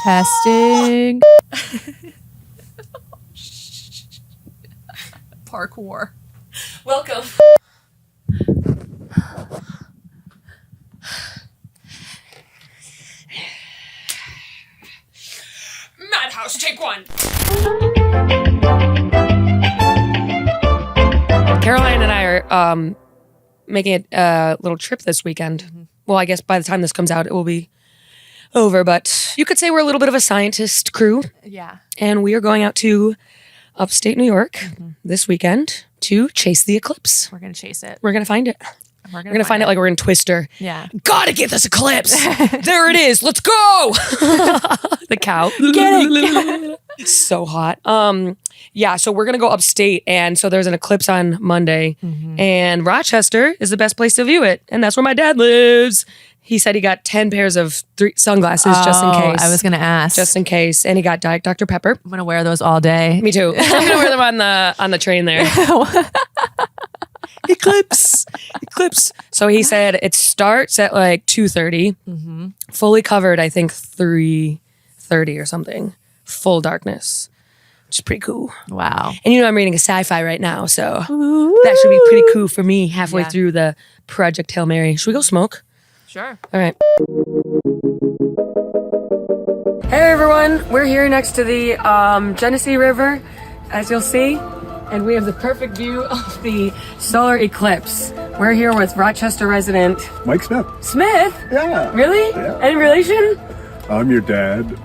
Testing. Parkour. Welcome. Madhouse, take one. Caroline and I are making a little trip this weekend. Mm-hmm. Well, I guess by the time this comes out, it will be over. But you could say we're a little bit of a scientist crew. Yeah. And we are going out to upstate New York this weekend to chase the eclipse. We're going to chase it. We're going to find it. We're going to find it like we're in Twister. Yeah. Gotta get this eclipse. There it is. Let's go. The cow. Get it. So hot. Yeah, so we're going to go upstate. And so there's an eclipse on Monday. Mm-hmm. And Rochester is the best place to view it. And that's where my dad lives. He said he got 10 pairs of sunglasses just in case. I was going to ask. Just in case. And he got Diet Dr. Pepper. I'm going to wear those all day. Me too. I'm going to wear them on the train there. Eclipse. So he said it starts at like 2:30, fully covered, I think 3:30 or something, full darkness, which is pretty cool. Wow. And you know I'm reading a sci-fi right now, so that should be pretty cool for me halfway through the Project Hail Mary. Should we go smoke? Sure. All right. Hey everyone, we're here next to the Genesee River, as you'll see. And we have the perfect view of the solar eclipse. We're here with Rochester resident Mike Smith. Smith? Yeah. Really? Yeah. Any relation? I'm your dad.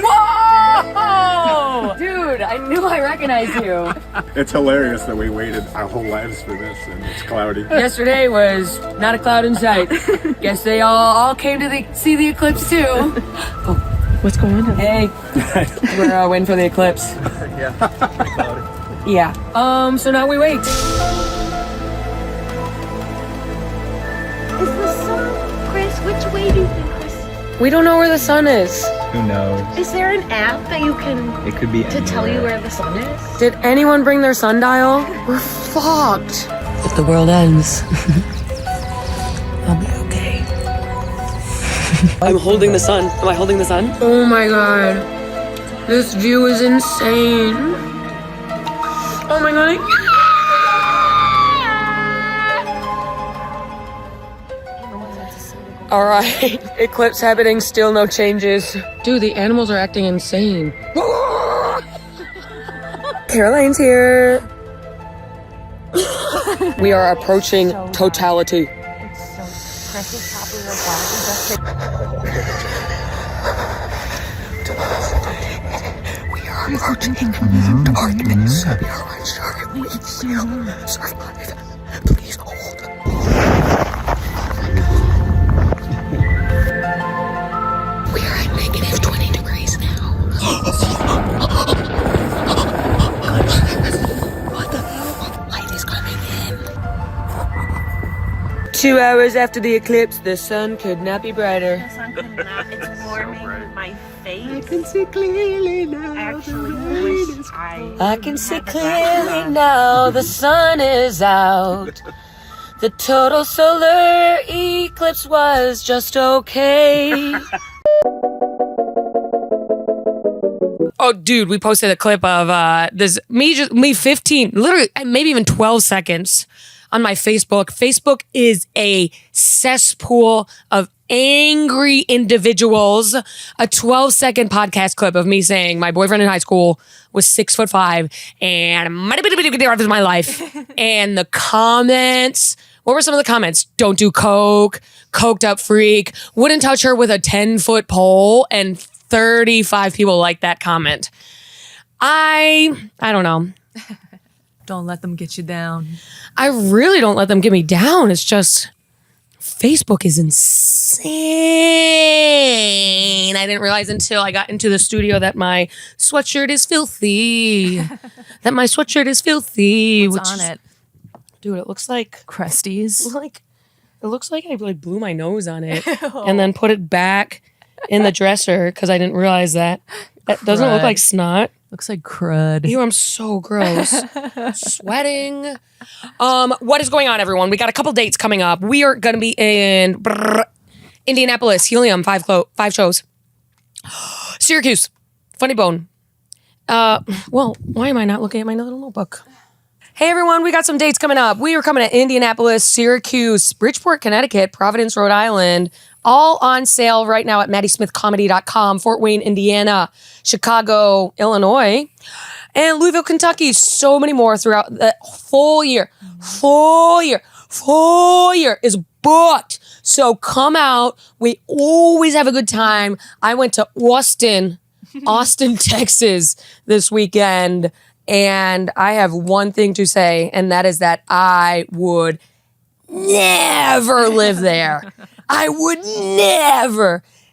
Whoa! Dude, I knew I recognized you. It's hilarious that we waited our whole lives for this and it's cloudy. Yesterday was not a cloud in sight. Guess they all came to see the eclipse too. Oh, what's going on? Hey, we're waiting for the eclipse. Yeah, pretty cloudy. Yeah. So now we wait. Is the sun, Chris? Which way do you think, Chris? We don't know where the sun is. Who knows? Is there an app that you can It could be to tell you where the sun is? Did anyone bring their sundial? We're fucked. If the world ends, I'll be okay. I'm holding the sun. Am I holding the sun? Oh my god. This view is insane. Oh my god. All right, eclipse happening, still no changes. Dude, the animals are acting insane. Caroline's here. We are approaching totality. We are approaching darkness. We are unsure if we will survive. Please hold. We are at negative 20 degrees now. What the hell? Light is coming in. 2 hours after the eclipse, the sun could not be brighter. The sun could not. It's warming my face. I can see clearly now. I actually wish I can see clearly now the sun is out. The total solar eclipse was just okay. Oh, dude, we posted a clip of this me 15, literally maybe even 12 seconds on my Facebook. Facebook is a cesspool of angry individuals. A 12-second podcast clip of me saying my boyfriend in high school was 6'5" and the of my life. And the comments, what were some of the comments? Don't do coke, coked up freak, wouldn't touch her with a 10-foot pole, and 35 people liked that comment. I don't know. Don't let them get you down. I really don't let them get me down. It's just Facebook is insane. I didn't realize until I got into the studio that my sweatshirt is filthy. What's on it? Dude, it looks like Crusties. it looks like I blew my nose on it and then put it back in the dresser because I didn't realize that. That doesn't look like snot. Looks like crud. Ew, I'm so gross. Sweating. What is going on, everyone? We got a couple dates coming up. We are going to be in Indianapolis, Helium, 5 shows. Syracuse. Funny bone. Well, why am I not looking at my little notebook? Hey everyone, we got some dates coming up. We are coming to Indianapolis, Syracuse, Bridgeport, Connecticut, Providence, Rhode Island. All on sale right now at MaddySmithComedy.com, Fort Wayne, Indiana, Chicago, Illinois, and Louisville, Kentucky. So many more throughout the full year. Full year is booked. So come out. We always have a good time. I went to Austin, Texas this weekend. And I have one thing to say, and that is that I would never live there. I would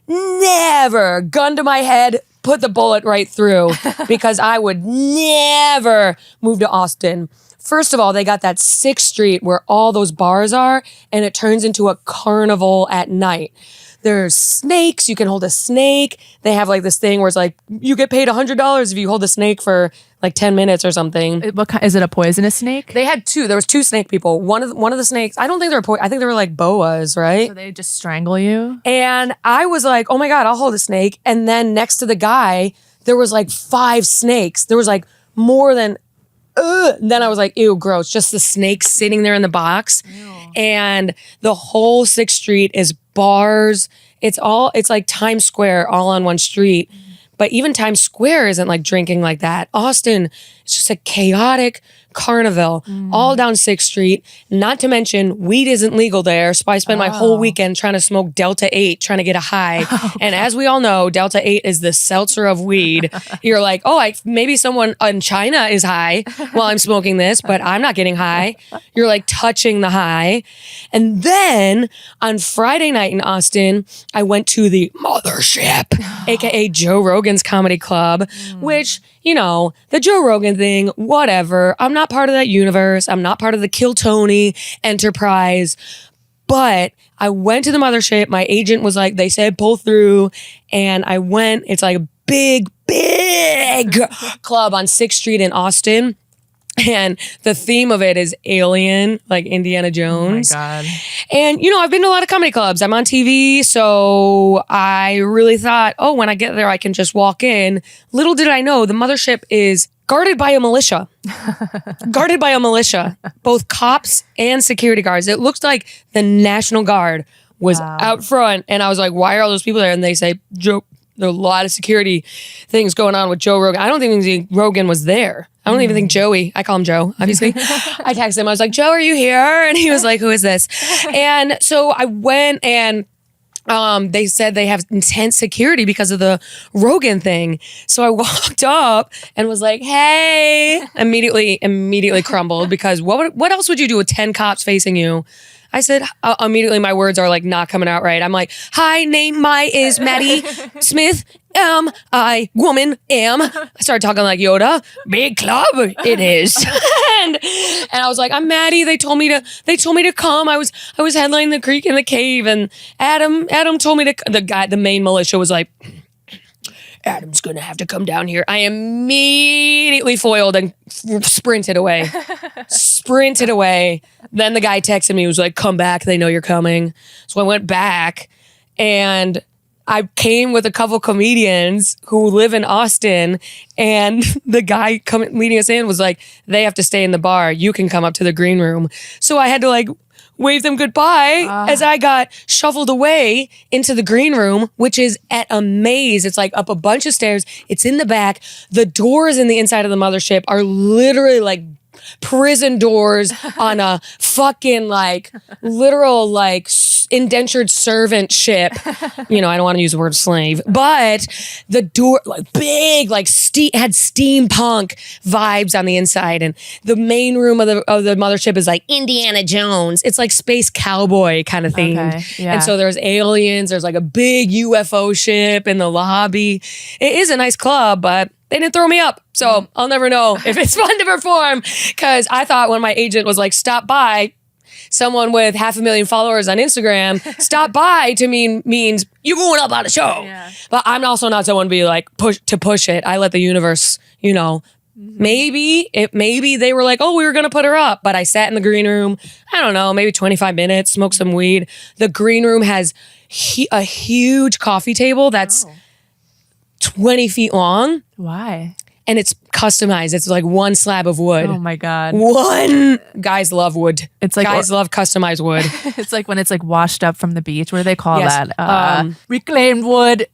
never, gun to my head, put the bullet right through, because I would never move to Austin. First of all, they got that 6th Street where all those bars are, and it turns into a carnival at night. There's snakes. You can hold a snake. They have like this thing where it's like, you get paid $100 if you hold a snake for like 10 minutes or something. Is it a poisonous snake? They had 2. There was 2 snake people. One of the snakes, I don't think they were I think they were like boas, right? So they just strangle you? And I was like, oh my God, I'll hold a snake. And then next to the guy, there was like 5 snakes. There was like more than, then I was like, ew, gross. Just the snakes sitting there in the box. Ew. And the whole 6th Street is bars. It's like Times Square all on one street. But even Times Square isn't like drinking like that. Austin, it's just a chaotic carnival all down 6th Street. Not to mention, weed isn't legal there. So I spent my whole weekend trying to smoke Delta 8, trying to get a high. Okay. And as we all know, Delta 8 is the seltzer of weed. You're like, maybe someone in China is high while I'm smoking this, but I'm not getting high. You're like touching the high. And then on Friday night in Austin, I went to the Mothership, aka Joe Rogan's comedy club, which, you know, the Joe Rogan thing, whatever. I'm not part of that universe. I'm not part of the Kill Tony enterprise. But I went to the Mothership. My agent was like, they said pull through. And I went. It's like a big club on 6th Street in Austin. And the theme of it is alien, like Indiana Jones. Oh my God. And, you know, I've been to a lot of comedy clubs. I'm on TV. So I really thought, when I get there, I can just walk in. Little did I know, the Mothership is guarded by a militia. Guarded by a militia. Both cops and security guards. It looks like the National Guard was out front. And I was like, why are all those people there? And they say, Joe, there are a lot of security things going on with Joe Rogan. I don't think Rogan was there. I don't even think Joey, I call him Joe, obviously. I texted him. I was like, Joe, are you here? And he was like, who is this? And so I went and they said they have intense security because of the Rogan thing. So I walked up and was like, hey, immediately crumbled, because what else would you do with 10 cops facing you? I said, immediately my words are like not coming out right. I'm like, hi, name is Maddy Smith. I woman am. I started talking like Yoda. Big club it is. and I was like, I'm Maddy. They told me to come. I was headlining the Creek in the Cave, and Adam told me to. The main militia was like, Adam's gonna have to come down here. I immediately foiled and sprinted away. Then the guy texted me, he was like, come back, they know you're coming. So I went back, and I came with a couple comedians who live in Austin, and the guy leading us in was like, they have to stay in the bar. You can come up to the green room. So I had to like wave them goodbye as I got shuffled away into the green room, which is at a maze. It's like up a bunch of stairs. It's in the back. The doors in the inside of the Mothership are literally like prison doors on a fucking like literal like indentured servant ship. You know, I don't want to use the word slave, but the door like big, like had steampunk vibes on the inside, and the main room of the Mothership is like Indiana Jones. It's like space cowboy kind of thing. Okay, yeah. And so there's aliens. There's like a big UFO ship in the lobby. It is a nice club, but they didn't throw me up. So I'll never know if it's fun to perform, because I thought when my agent was like, stop by, someone with 500,000 followers on Instagram, stop by to means you going up on a show. Yeah. But I'm also not someone to be like push it. I let the universe, you know, maybe they were like, oh, we were going to put her up. But I sat in the green room, I don't know, maybe 25 minutes, smoked some weed. The green room has a huge coffee table that's 20 feet long. Why? And it's customized. It's like one slab of wood. Oh my God. One. Guys love wood. It's like guys love customized wood. It's like when it's like washed up from the beach. What do they call Yes. that? Reclaimed wood.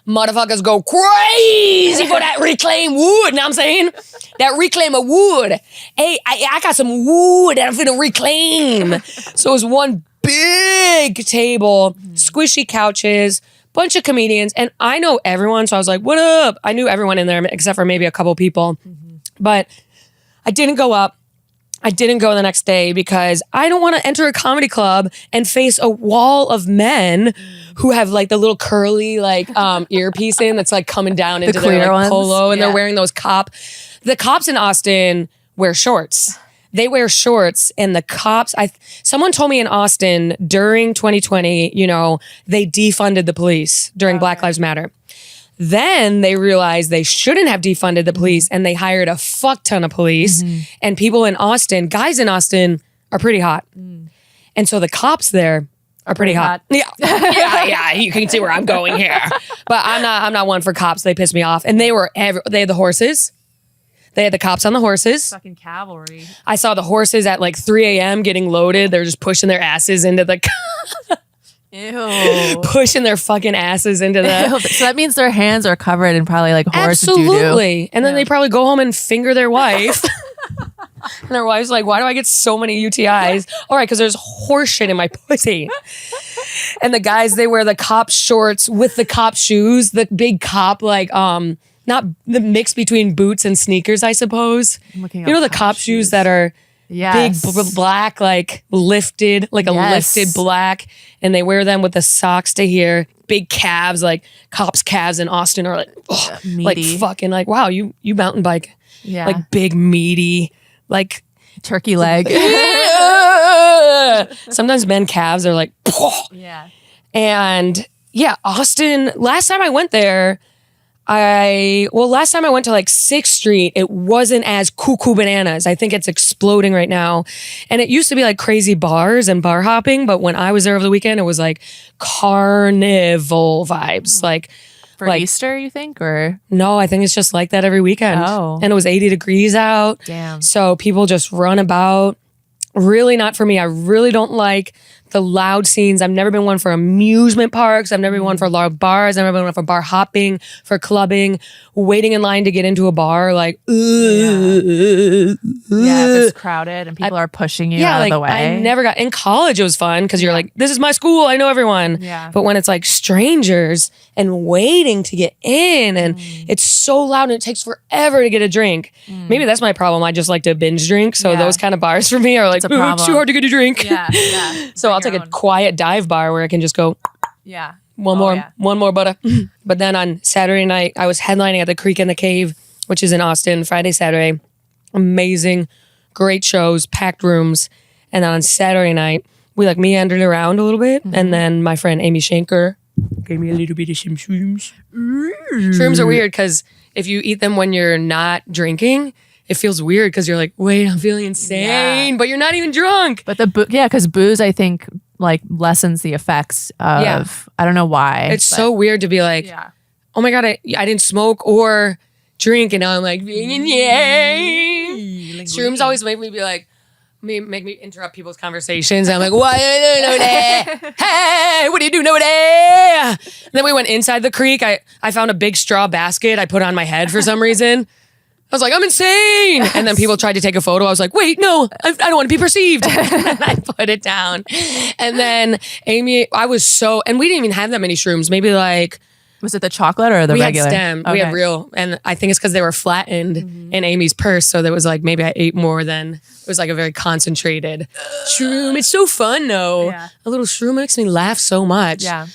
Motherfuckers go crazy for that reclaimed wood. Know what I'm saying? That reclaim of wood. Hey, I got some wood that I'm finna reclaim. So it was one big table, squishy couches, bunch of comedians, and I know everyone, so I was like, what up? I knew everyone in there except for maybe a couple people. But I didn't go up. I didn't go the next day because I don't want to enter a comedy club and face a wall of men who have like the little curly like earpiece in that's like coming down into their clear like, ones? polo, and Yeah. they're wearing those the cops in Austin wear shorts. They wear shorts, and the cops, someone told me in Austin during 2020, you know, they defunded the police during Black Lives Matter. Then they realized they shouldn't have defunded the police, and they hired a fuck ton of police. And people in Austin, guys in Austin, are pretty hot. And so the cops there are pretty hot. Yeah. You can see where I'm going here. But I'm not one for cops. They piss me off. And they had the horses. They had the cops on the horses. Fucking cavalry. I saw the horses at like 3 a.m. getting loaded. They're just pushing their asses into the Ew. pushing their fucking asses into the. So that means their hands are covered in probably like horse Absolutely. doo-doo. And then they probably go home and finger their wife. And their wife's like, why do I get so many UTIs? All right, because there's horse shit in my pussy. And the guys, they wear the cop shorts with the cop shoes, the big cop, like, not the mix between boots and sneakers, I suppose. looking You know up the cop cop shoes shoes. that are Yes. big black, like lifted, like a Yes. lifted black, and they wear them with the socks to here. Big calves, like cops' calves in Austin are like, ugh, like Meaty. fucking like, wow, you mountain bike, Yeah. like big meaty, like. Turkey leg. Sometimes men calves are like, Yeah. and yeah, Austin. Last time I went there, last time I went to like 6th Street, it wasn't as cuckoo bananas. I think it's exploding right now. And it used to be like crazy bars and bar hopping, but when I was there over the weekend, it was like carnival vibes. Like, For Easter, you think? Or no, I think it's just like that every weekend. Oh. And it was 80 degrees out. damn. So people just run about. Really not for me. I really don't like the loud scenes. I've never been one for amusement parks. I've never been one for loud bars. I've never been one for bar hopping, for clubbing, waiting in line to get into a bar. Like, Yeah, if it's crowded and people are pushing you out like of the way. I never got in college. It was fun because you're like, this is my school. I know everyone. Yeah. But when it's like strangers and waiting to get in, and it's so loud and it takes forever to get a drink. Maybe that's my problem. I just like to binge drink. So Yeah. those kind of bars for me are like, a "Ooh, it's problem. too hard to get a drink. Yeah. Yeah. So I'll Bring take your a own. quiet dive bar where I can just go Yeah. one Oh, more butter. But then on Saturday night, I was headlining at the Creek and the Cave, which is in Austin, Friday, Saturday. Amazing, great shows, packed rooms. And then on Saturday night, we like meandered around a little bit. And then my friend Amy Shanker gave me a little bit of some shrooms. Shrooms are weird because if you eat them when you're not drinking, it feels weird because you're like, wait, I'm feeling insane, Yeah. but you're not even drunk. But because booze, I think, like lessens the effects of. Yeah. I don't know why. It's so weird to be like, Yeah. oh my God, I didn't smoke or drink, and now I'm like, yay. Shrooms always make me be like, make me interrupt people's conversations. I'm like, why? Hey, what do you do over there? And then we went inside the creek. I found a big straw basket I put on my head for some reason. I was like, I'm insane. And then people tried to take a photo. I was like, wait, no, I don't want to be perceived. And I put it down. And then Amy, and we didn't even have that many shrooms. Maybe like, Was it the chocolate or the we regular? had stem. We had real. And I think it's because they were flattened in Amy's purse. So there was like, maybe I ate more than, it was like a very concentrated shroom. It's so fun though. Yeah. A little shroom makes me laugh so much. Yeah.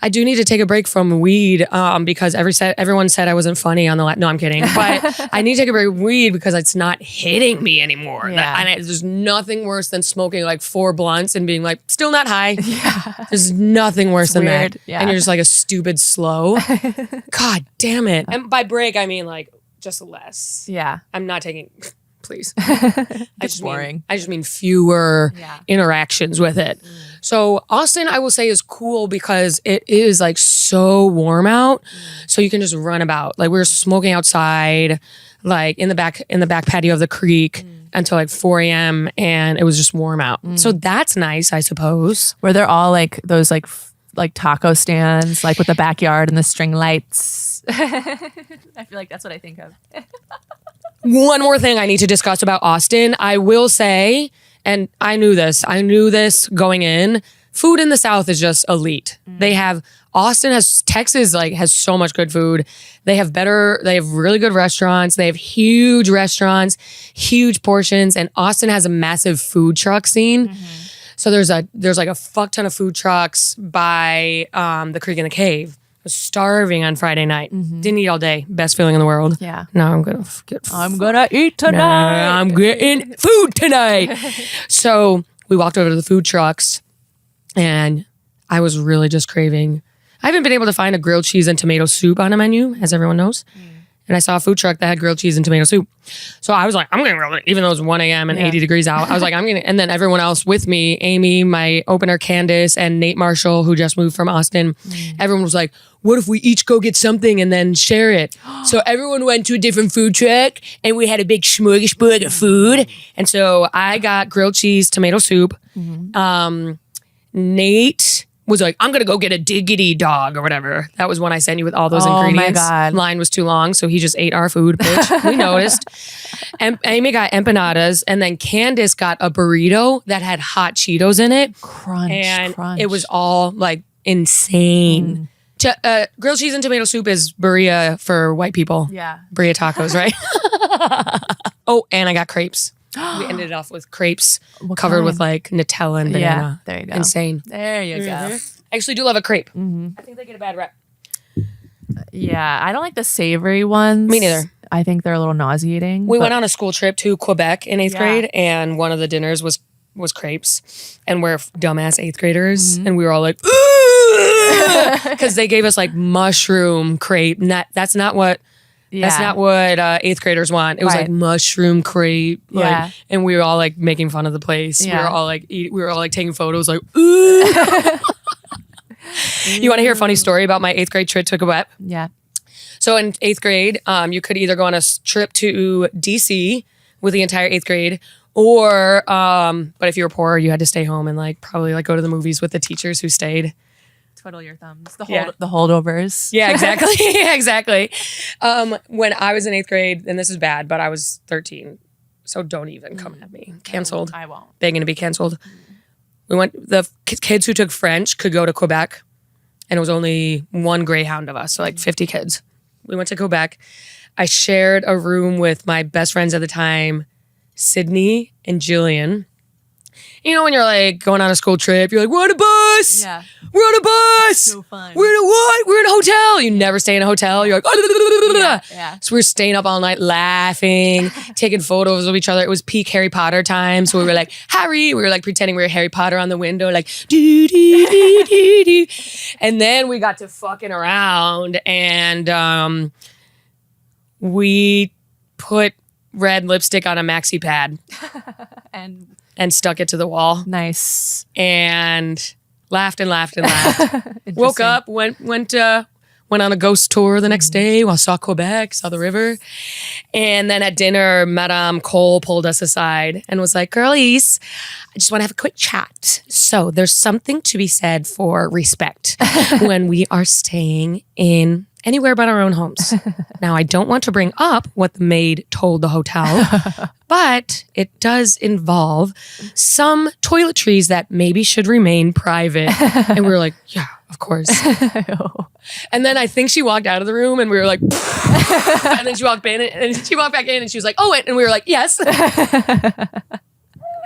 I do need to take a break from weed because everyone said I wasn't funny on the no, I'm kidding. But I need to take a break from weed because it's not hitting me anymore. Yeah. There's nothing worse than smoking like 4 blunts and being like, still not high. Yeah. There's nothing worse than weird. that. Yeah. And you're just like a stupid slow. God damn it. And by break, I mean like just less. Yeah. I'm not taking please. It's boring. I just mean fewer Yeah. interactions with it. So Austin, I will say, is cool because it is like so warm out. So you can just run about. Like we were smoking outside, like in the back patio of the creek until like 4 a.m. and it was just warm out. So that's nice, I suppose. Were there all like those like taco stands, like with the backyard and the string lights? I feel like that's what I think of. One more thing I need to discuss about Austin. I will say, and I knew this going in, food in the South is just elite. Texas like has so much good food. They have really good restaurants. They have huge restaurants, huge portions, and Austin has a massive food truck scene. So there's like a fuck ton of food trucks by the creek and the cave. I was starving on Friday night. Didn't eat all day. Best feeling in the world. Yeah. Now I'm gonna eat tonight. I'm getting food tonight. So we walked over to the food trucks and I was really just craving. I haven't been able to find a grilled cheese and tomato soup on a menu, as everyone knows. And I saw a food truck that had grilled cheese and tomato soup. So I was like, I'm going to grill it, even though it's 1 a.m. and 80 degrees out. I was like, and then everyone else with me, Amy, my opener, Candace, and Nate Marshall, who just moved from Austin, everyone was like, what if we each go get something and then share it? So everyone went to a different food truck and we had a big smorgasbord of food. And so I got grilled cheese, tomato soup. Nate was like, I'm going to go get a diggity dog or whatever. That was when I sent you with all those ingredients. My God. Line was too long, so he just ate our food, bitch. We noticed. And Amy got empanadas, and then Candace got a burrito that had hot Cheetos in it. Crunch. It was all like insane. Grilled cheese and tomato soup is birria for white people. Yeah. Birria tacos, right? Oh, and I got crepes. We ended off with crepes covered with like Nutella and banana. There you go. Insane. There you go. I actually do love a crepe. I think they get a bad rep. Yeah, I don't like the savory ones. Me neither. I think they're a little nauseating. We went on a school trip to Quebec in 8th Yeah. grade, and one of the dinners was crepes, and we're dumbass 8th graders, and we were all like, because they gave us like mushroom crepe. That's not what 8th graders want. It was like mushroom crepe, like, and we were all like making fun of the place. Yeah. We were all like taking photos, like, ooh. You want to hear a funny story about my 8th grade trip to Quebec? Yeah. So in 8th grade, you could either go on a trip to DC with the entire 8th grade, or but if you were poor, you had to stay home and like probably like go to the movies with the teachers who stayed. Twiddle your thumbs. The holdovers. Yeah, exactly. Exactly. When I was in 8th grade, and this is bad, but I was 13, so don't even come at me. Canceled. I won't. Begging to be canceled. The kids who took French could go to Quebec, and it was only one Greyhound of us, so like 50 kids. We went to Quebec. I shared a room with my best friends at the time, Sydney and Jillian. You know, when you're like going on a school trip, you're like, we're on a bus. Yeah. We're on a bus. So fun. We're in a what? We're in a hotel. You never stay in a hotel. You're like, Yeah. So we were staying up all night laughing, taking photos of each other. It was peak Harry Potter time. So we were like, Harry. We were like pretending we were Harry Potter on the window, like, doo, doo, doo, doo, doo. And then we got to fucking around and we put red lipstick on a maxi pad and stuck it to the wall. Nice. And laughed and laughed and laughed. Woke up, went on a ghost tour the next day. Well, saw Quebec, saw the river. And then at dinner, Madame Cole pulled us aside and was like, girlies, I just want to have a quick chat. So there's something to be said for respect when we are staying in anywhere but our own homes. Now, I don't want to bring up what the maid told the hotel, but it does involve some toiletries that maybe should remain private. And we were like, yeah, of course. And then I think she walked out of the room and we were like, and then she walked in and she walked back in and she was like, oh, and we were like, yes.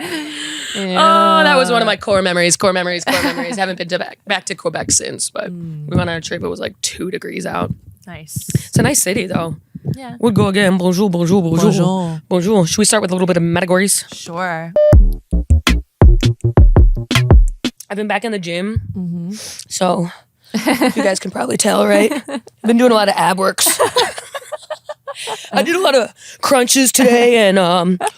Oh, that was one of my core memories. Haven't been back to Quebec since, but we went on a trip. It was like 2 degrees out. Nice. It's a nice city, though. Yeah. Would go again. Bonjour, bonjour, bonjour. Bonjour. Bonjour. Should we start with a little bit of categories? Sure. I've been back in the gym, so you guys can probably tell, right? I've been doing a lot of ab works. I did a lot of crunches today, and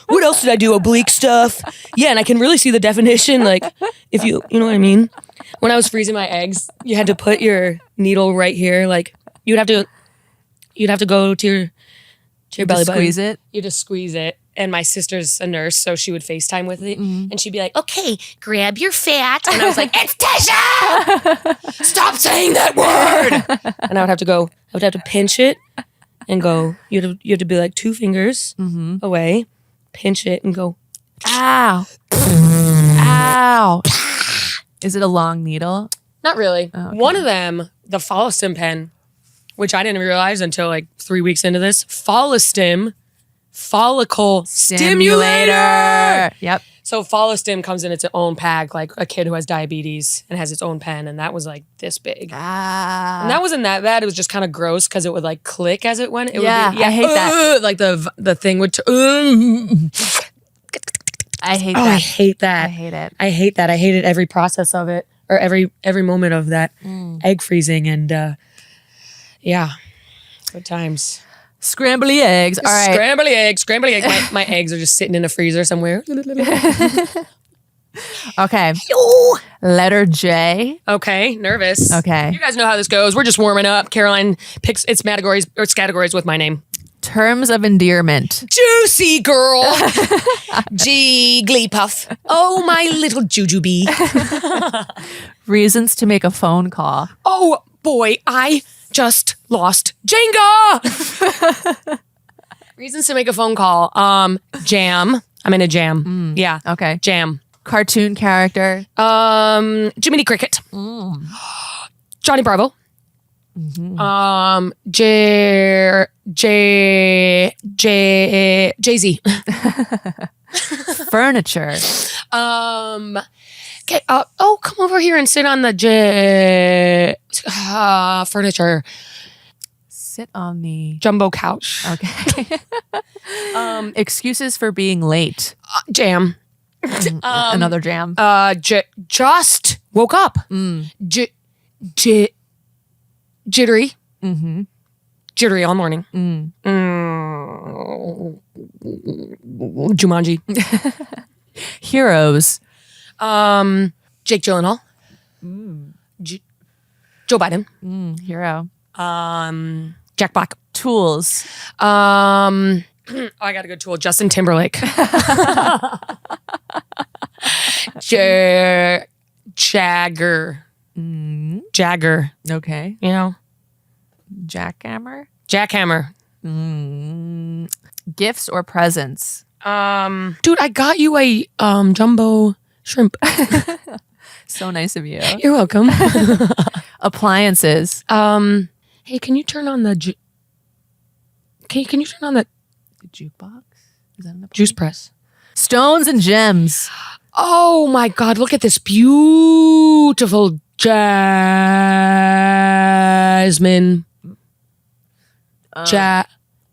what else did I do? Oblique stuff. Yeah, and I can really see the definition. Like, if you know what I mean. When I was freezing my eggs, you had to put your needle right here. Like, you'd have to go to your belly button. Squeeze it. You just squeeze it. And my sister's a nurse, so she would FaceTime with it. And she'd be like, okay, grab your fat. And I was like, it's tissue! Stop saying that word! And I would have to pinch it and go, you have to be like 2 fingers away, pinch it and go, Ow. Ow. Is it a long needle? not really. Oh, okay. One of them, the Follistim pen, which I didn't realize until like 3 weeks into this, Follicle stimulator. Yep. So Follistim comes in its own pack, like a kid who has diabetes and has its own pen, and that was like this big. Ah. And that wasn't that bad. It was just kind of gross because it would like click as it went. It Yeah, would be, I hate that. Like the thing would. I hate Oh, that. I hate that. I hate it. I hate that. I hated every process of it, or every moment of that egg freezing, and yeah, good times. Scrambly eggs. All right. Scrambly eggs. My eggs are just sitting in a freezer somewhere. Okay. Letter J. Okay, nervous. Okay. You guys know how this goes. We're just warming up. Caroline picks its categories with my name. Terms of endearment. Juicy girl. Jigglypuff. Oh, my little jujubee. Reasons to make a phone call. Oh, boy, I just lost Jenga. Reasons to make a phone call. Jam. I'm in a jam. Yeah. Okay. Jam. Cartoon character. Jiminy Cricket. Johnny Bravo. Jay-Z. Furniture. Okay, come over here and sit on the furniture. Sit on the Jumbo couch. Okay. Excuses for being late. Jam. Another jam. Just woke up. Jittery. Jittery all morning. Jumanji. Heroes. Jake Gyllenhaal. Joe Biden. Hero. Jack Black. Tools. I got a good tool. Justin Timberlake. Jagger. Jagger. Okay. You know? Jackhammer. Jackhammer. Gifts or presents. Dude, I got you a jumbo shrimp. So nice of you. You're welcome. Appliances. Hey, can you turn on the can you turn on the The jukebox. Is that an appliance? juice press? Stones and gems. Oh my God, look at this beautiful jasmine.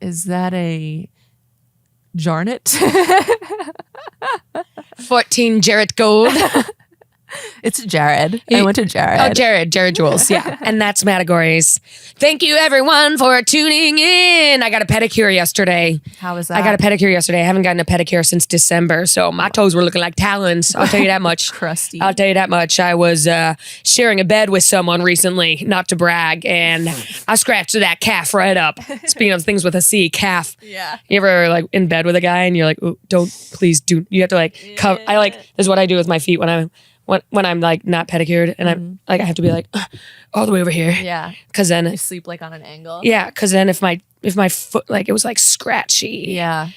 Is that a jarnet? 14 Jarrett Gold. It's Jared. I went to Jared. Oh, Jared Jules. Yeah. And that's Categories. Thank you, everyone, for tuning in. I got a pedicure yesterday. How was that? I got a pedicure yesterday. I haven't gotten a pedicure since December, so my toes were looking like talons. I'll tell you that much. Crusty. I'll tell you that much. I was sharing a bed with someone recently, not to brag, and I scratched that calf right up. Speaking of things with a C, calf. Yeah. You ever like in bed with a guy and you're like, "Ooh, please do. You have to like cover. I like, this is what I do with my feet when I'm like not pedicured and I'm like, I have to be like all the way over here. Yeah. Cause then You sleep like on an angle. yeah, because then if my foot, like, it was like scratchy. Yeah.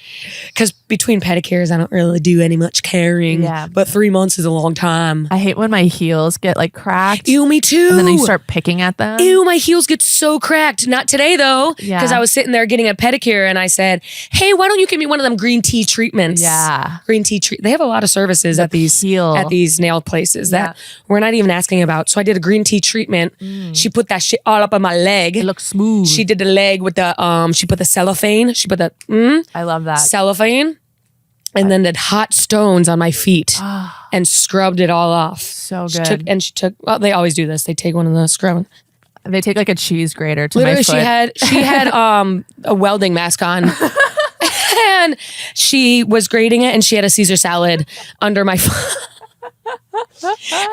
Because between pedicures, I don't really do any much caring. Yeah. But 3 months is a long time. I hate when my heels get like cracked. Ew, me too. And then you start picking at them. Ew, my heels get so cracked. Not today though. Yeah. Because I was sitting there getting a pedicure and I said, hey, why don't you give me one of them green tea treatments? Yeah. Green tea treat. They have a lot of services at these nail places that we're not even asking about. So I did a green tea treatment. She put that shit all up on my leg. It looks smooth. She did the leg with the she put the cellophane. She put the I love that. cellophane. And then did hot stones on my feet and scrubbed it all off. So She good. took, well, they always do this. They take one of the scrub. They take like a cheese grater to Literally, my foot. she had a welding mask on. And she was grating it and she had a Caesar salad under my foot.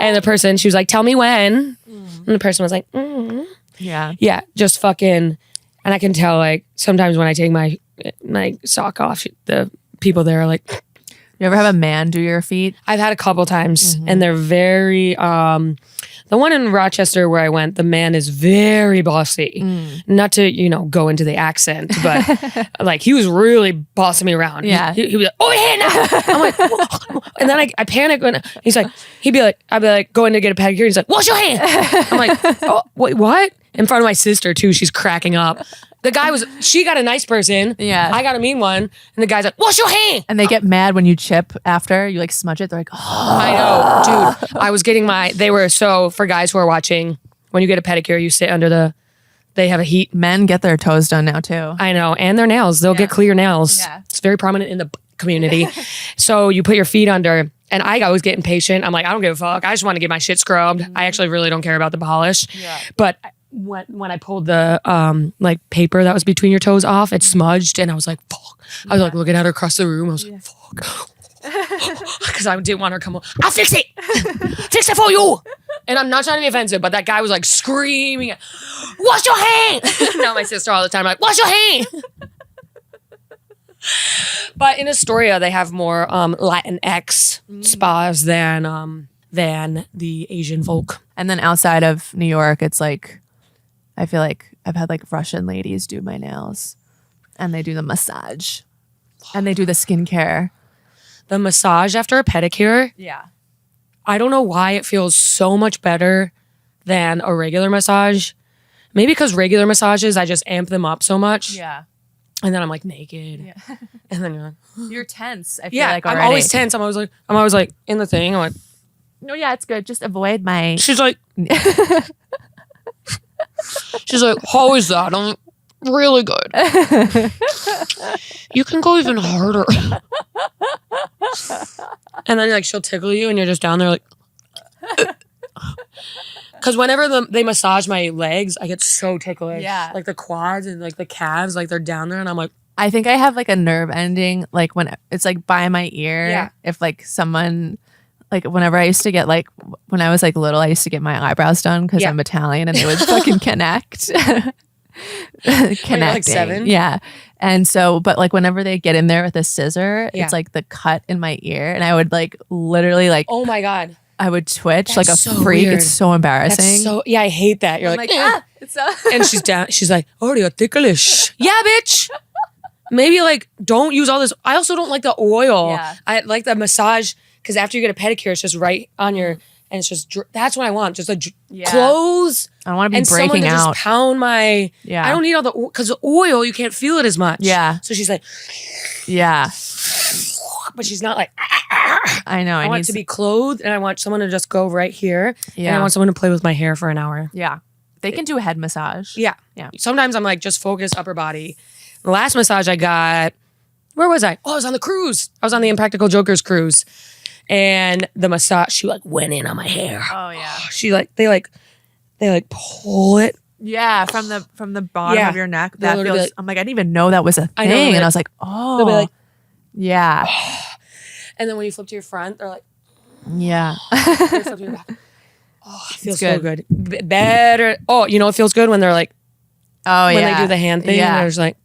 And the person, she was like, tell me when. And the person was like, Yeah. yeah, just fucking. And I can tell, like, sometimes when I take my sock off, the people there are like, You ever have a man do your feet? I've had a couple times and they're very, the one in Rochester where I went, the man is very bossy. Not to, go into the accent, but like he was really bossing me around. Yeah. He was like, over here now. I'm like, whoa. And then I panic when he's like, I'd be like, going to get a pedicure. He's like, wash your hand. I'm like, oh, wait, what? In front of my sister too. She's cracking up. The guy she got a nice person. Yeah. I got a mean one. And the guy's like, wash your hand. And they get mad when you chip after. You like smudge it. They're like, oh. I know, dude. I was getting for guys who are watching, when you get a pedicure, you sit under they have a heat. Men get their toes done now too. I know. And their nails. They'll get clear nails. Yeah. It's very prominent in the community. So you put your feet under, and I always get impatient. I'm like, I don't give a fuck. I just want to get my shit scrubbed. I actually really don't care about the polish. Yeah. But when I pulled the like paper that was between your toes off, it smudged, and I was like, fuck. I was like looking at her across the room. I was like, fuck. Because I didn't want her to come. I'll fix it. Fix it for you. And I'm not trying to be offensive, but that guy was like screaming, wash your hand. Now my sister all the time, like, wash your hand. But in Astoria, they have more Latinx spas than the Asian folk. And then outside of New York, it's like, I feel like I've had like Russian ladies do my nails, and they do the massage, and they do the skincare. The massage after a pedicure, Yeah. I don't know why it feels so much better than a regular massage. Maybe because regular massages, I just amp them up so much. Yeah. And then I'm like naked. Yeah. And then you're like, You're tense. I feel yeah, like already. I'm always tense. I'm always like in the thing. I'm like, No, yeah, it's good. Just avoid my. she's like, how is that? I'm like, really good. You can go even harder. And then like she'll tickle you and you're just down there like, because whenever they massage my legs, I get so ticklish. Yeah. Like the quads and like the calves, like they're down there and I'm like, I think I have like a nerve ending, like when it's like by my ear. Yeah. If like someone, like whenever I used to get like, when I was like little, I used to get my eyebrows done because Yeah. I'm Italian and they would fucking connect. Connecting. like 7? Yeah. And so, but like whenever they get in there with a scissor, Yeah. it's like the cut in my ear. And I would like literally like, oh my God. I would twitch That's like a so freak. weird. It's so embarrassing. That's so, yeah, I hate that. You're I'm like, like, it's so. and she's down. She's like, oh, you're ticklish. Yeah, bitch. Maybe like don't use all this. I also don't like the oil. Yeah. I like the massage because after you get a pedicure, it's just right on your, and it's just, that's what I want. Just a Yeah. clothes. I don't want to be And someone breaking to out. just pound my, Yeah. I don't need all the, because the oil, you can't feel it as much. Yeah. So she's like, Yeah. but she's not like, I know. I want to be clothed and I want someone to just go right here. And I Yeah. want someone to play with my hair for an hour. Yeah. They can do a head massage. Yeah. Yeah. Sometimes I'm like, just focus upper body. The last massage I got, where was I? Oh, I was on the cruise. I was on the Impractical Jokers cruise. And the massage, she like went in on my hair. Oh yeah. She like, they pull it. Yeah, from the bottom Yeah. of your neck. They'll That be feels. like- I'm like, I didn't even know that was a thing, I know, and like- I was like, They'll oh, be like, yeah, and then when you flip to your front, they're like, yeah. they flip to your back. Oh, it feels so good. good. Better. Oh, you know, it feels good when they're like, Oh when yeah. they do the hand thing. Yeah. Yeah. There's like,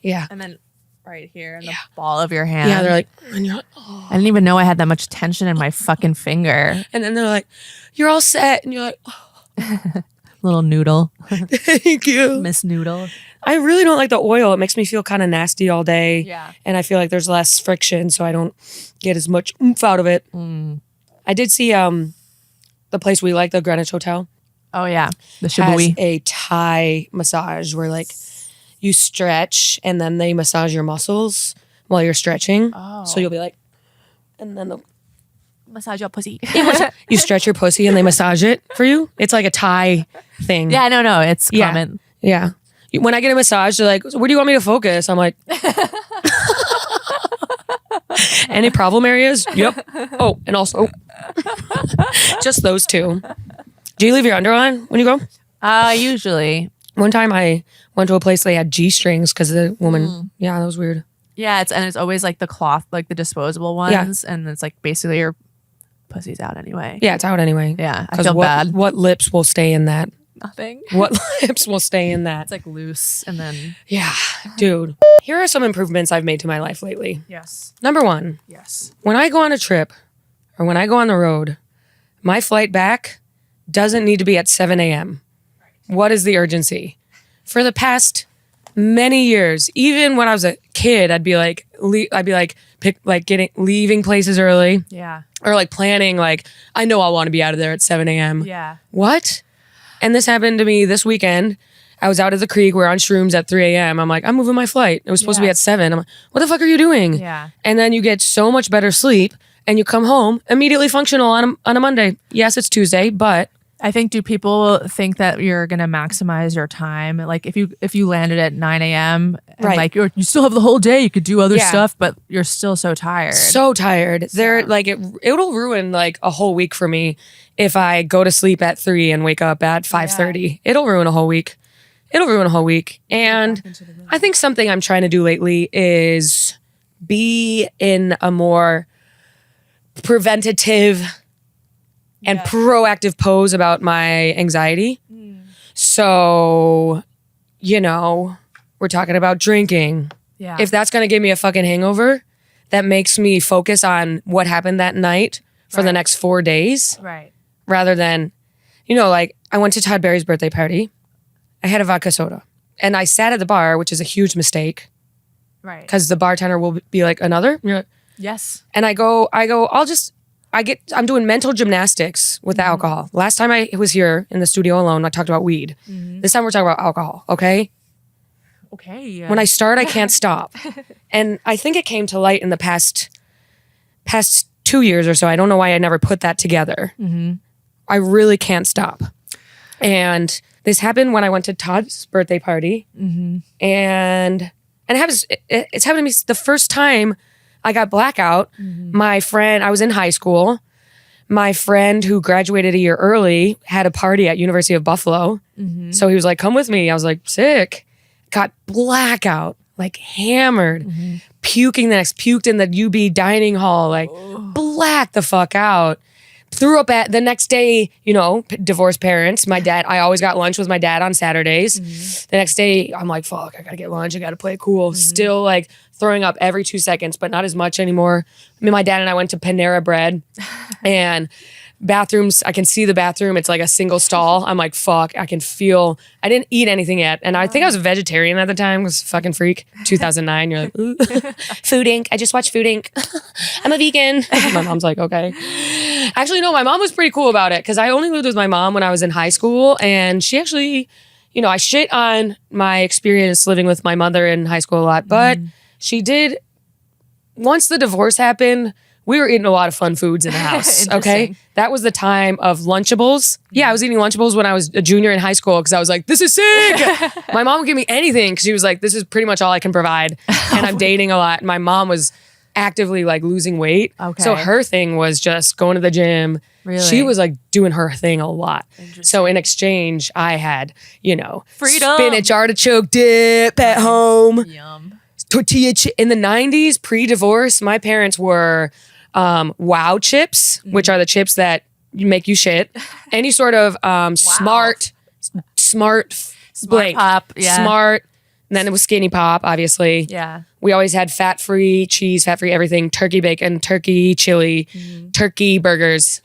yeah. And then right here in Yeah. the ball of your hand. Yeah. They're like, and you're like, oh. I didn't even know I had that much tension in my fucking finger. And then they're like, you're all set. And you're like, oh, Little noodle, thank you. Miss Noodle. I really don't like the oil. It makes me feel kind of nasty all day. Yeah. And I feel like there's less friction, so I don't get as much oomph out of it. I did see the place we like, the Greenwich Hotel, Oh yeah, the has Shibuya. a Thai massage where like you stretch and then they massage your muscles while you're stretching. Oh. So you'll be like, and then Massage your pussy. you stretch your pussy and they massage it for you. It's like a Thai thing. Yeah, no, it's Yeah. common. Yeah. When I get a massage, they're like, where do you want me to focus? I'm like, any problem areas? Yep. Oh, and also, just those two. Do you leave your underwear on when you go? Usually. One time I went to a place they had G-strings because the woman, yeah, that was weird. Yeah, it's always like the cloth, like the disposable ones, and it's like basically your pussy's out anyway. Yeah, it's out anyway. Yeah, I feel what, bad. What lips will stay in that? Nothing. What lips will stay in that? It's like loose, and then Yeah, dude. Here are some improvements I've made to my life lately. yes, Number one, when I go on a trip or when I go on the road, my flight back doesn't need to be at 7 a.m. What is the urgency? For the past many years, even when I was a kid, I'd be like, leaving places early yeah, or like planning, like, I know I want to be out of there at 7 a.m. yeah, What? And this happened to me this weekend. I was out at the creek. We're on Shrooms at 3 a.m. I'm like, I'm moving my flight. It was supposed to be at 7. I'm like, what the fuck are you doing? yeah. And then you get so much better sleep and you come home immediately functional on a Monday. Yes, it's Tuesday, but I think, do people think that you're gonna maximize your time? Like if you landed at 9 a.m. and Right. like you still have the whole day, you could do other Yeah. stuff, but you're still so tired. so tired. They're like, it'll ruin like a whole week for me if I go to sleep at 3 and wake up at 5:30. It'll ruin a whole week. And I think something I'm trying to do lately is be in a more preventative and proactive pose about my anxiety. So, we're talking about drinking. yeah. If that's going to give me a fucking hangover, that makes me focus on what happened that night for the next 4 days right. rather than, like I went to Todd Barry's birthday party. I had a vodka soda and I sat at the bar, which is a huge mistake Right. because the bartender will be like, another? You're like, Yes. and I'm doing mental gymnastics with the alcohol. Last time I was here in the studio alone, I talked about weed. This time we're talking about alcohol, okay? Okay. When I start, I can't stop. And I think it came to light in the past 2 years or so. I don't know why I never put that together. I really can't stop. And this happened when I went to Todd's birthday party. And it's happened to me the first time I got blackout. My friend, I was in high school. My friend who graduated a year early had a party at University of Buffalo. So he was like, come with me. I was like, sick. Got blackout, like hammered, puked in the UB dining hall, like blacked the fuck out. Threw up at the next day, divorced parents. My dad, I always got lunch with my dad on Saturdays. The next day, I'm like, fuck, I gotta get lunch. I gotta play it cool. Still like throwing up every 2 seconds, but not as much anymore. My dad and I went to Panera Bread and bathrooms, I can see the bathroom. It's like a single stall. I'm like, fuck, I didn't eat anything yet. And I think I was a vegetarian at the time, was a fucking freak. 2009, you're like, ooh. Food Inc. I just watched Food Inc. I'm a vegan. My mom's like, okay. Actually, no, my mom was pretty cool about it because I only lived with my mom when I was in high school. And she actually, I shit on my experience living with my mother in high school a lot. But she did, once the divorce happened, we were eating a lot of fun foods in the house, okay? That was the time of Lunchables. Yeah, I was eating Lunchables when I was a junior in high school because I was like, this is sick. My mom would give me anything because she was like, this is pretty much all I can provide. And I'm dating a lot. My mom was actively like losing weight. Okay. So her thing was just going to the gym. Really? She was like doing her thing a lot. So in exchange, I had, Freedom. spinach artichoke dip at home. Yum. Tortilla in the 90s, pre-divorce, my parents were wow chips, which are the chips that make you shit. Any sort of smart blank. Pop, yeah. Smart. And then it was Skinny Pop, obviously. Yeah. We always had fat-free cheese, fat-free everything, turkey bacon, turkey chili, turkey burgers.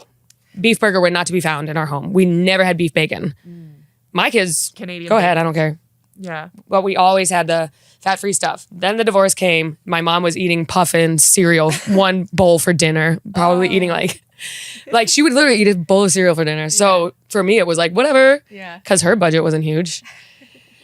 Beef burger were not to be found in our home. We never had beef bacon. My kids, Canadian go ahead, bacon. I don't care. Yeah. But we always had the fat-free stuff. Then the divorce came. My mom was eating puffins, cereal, one bowl for dinner, probably eating like she would literally eat a bowl of cereal for dinner. So for me, it was like, whatever. Yeah. Because her budget wasn't huge.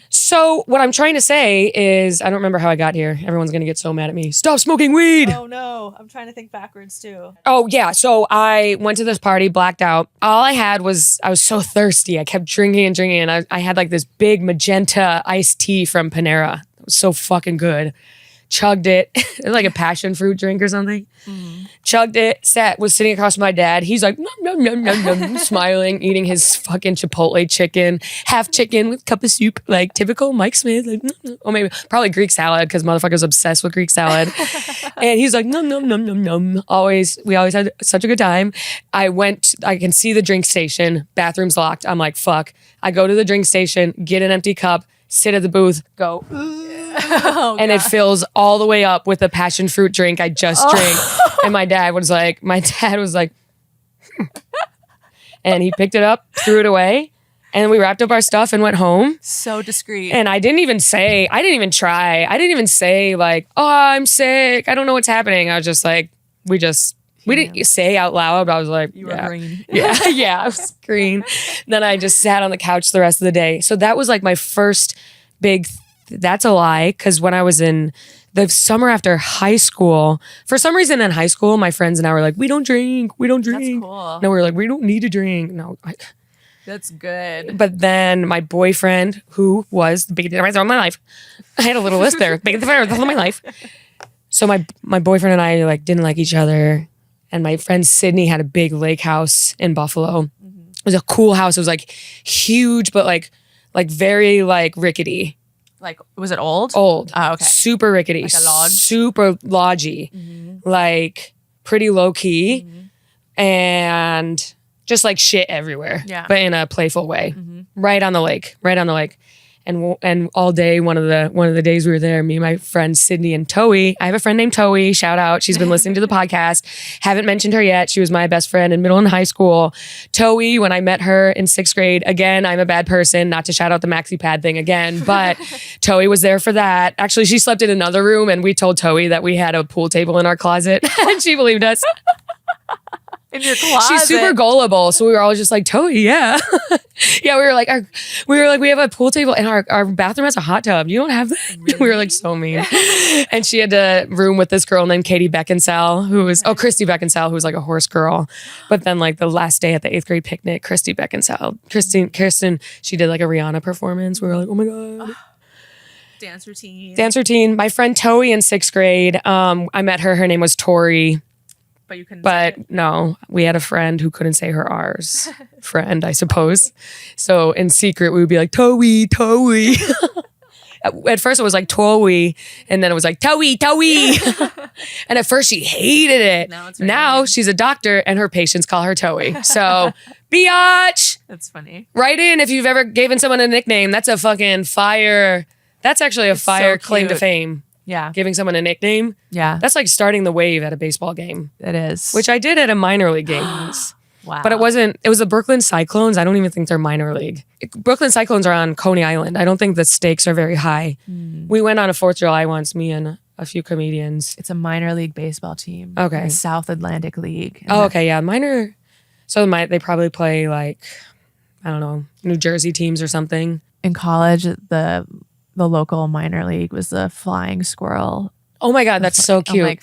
So what I'm trying to say is, I don't remember how I got here. Everyone's going to get so mad at me. Stop smoking weed. Oh no, I'm trying to think backwards too. Oh yeah. So I went to this party, blacked out. All I had was, I was so thirsty. I kept drinking and drinking. And I had like this big magenta iced tea from Panera. It was so fucking good. chugged it. It was like a passion fruit drink or something. Chugged it, was sitting across from my dad. He's like, nom, nom, nom, nom, nom, smiling, eating his fucking Chipotle chicken, half chicken with cup of soup, like typical Mike Smith. Like, or maybe probably Greek salad because motherfucker's obsessed with Greek salad. And he's like, nom, nom, nom, nom, nom. We always had such a good time. I can see the drink station, bathroom's locked. I'm like, fuck. I go to the drink station, get an empty cup, sit at the booth, go. And it fills all the way up with the passion fruit drink I just drank. And my dad was like, and he picked it up, threw it away, and we wrapped up our stuff and went home. So discreet. And I didn't even try. I didn't even say like, oh, I'm sick. I don't know what's happening. I was just like, we didn't say out loud, but I was like, you were green. Yeah, I was green. Then I just sat on the couch the rest of the day. So that was like my first big that's a lie, because when I was in the summer after high school, for some reason in high school, my friends and I were like, we don't drink. That's cool. No, we were like, we don't need to drink. No. That's good. But then my boyfriend, who was the biggest advisor of my life, I had a little list there, biggest advisor of my life. So my boyfriend and I like didn't like each other. And my friend Sydney had a big lake house in Buffalo. It was a cool house. It was like huge, but like very like rickety. Like, was it old? Old. Oh, okay. Super rickety. Like a lodge? Super lodgy. Like pretty low key. And just like shit everywhere. Yeah. But in a playful way. Right on the lake. And all day, one of the days we were there, me and my friend Sydney and Toey. I have a friend named Toey. Shout out. She's been listening to the podcast. Haven't mentioned her yet. She was my best friend in middle and high school. Toey, when I met her in 6th grade, again, I'm a bad person, not to shout out the maxi pad thing again, but Toey was there for that. Actually, she slept in another room and we told Toey that we had a pool table in our closet and she believed us. In your closet. She's super gullible, so we were all just like, Toey, yeah. Yeah, we were like, we have a pool table and our bathroom has a hot tub. You don't have that? Really? We were like so mean. And she had a room with this girl named Christy Beckinsale, who was like a horse girl. But then like the last day at the 8th grade picnic, Kirsten, she did like a Rihanna performance. We were like, oh my God. Dance routine. My friend Toey in 6th grade, I met her. Her name was Tori. But you couldn't. But no, we had a friend who couldn't say her R's. Friend, I suppose. So in secret, we would be like, Toey. At first it was like Toey, and then it was like Toey. And at first she hated it. Now she's a doctor and her patients call her Toey. So biatch. That's funny. Write in if you've ever given someone a nickname. That's a fucking fire. That's actually a fire claim to fame. Yeah. Giving someone a nickname. Yeah. That's like starting the wave at a baseball game. It is. Which I did at a minor league games. Wow. But it was the Brooklyn Cyclones. I don't even think they're minor league. Brooklyn Cyclones are on Coney Island. I don't think the stakes are very high. We went on a 4th of July once, me and a few comedians. It's a minor league baseball team. Okay. The South Atlantic League. Oh, okay. Yeah. Minor. So they probably play like, I don't know, New Jersey teams or something. In college, the local minor league was the Flying Squirrel. Oh my God, that's so cute. Like,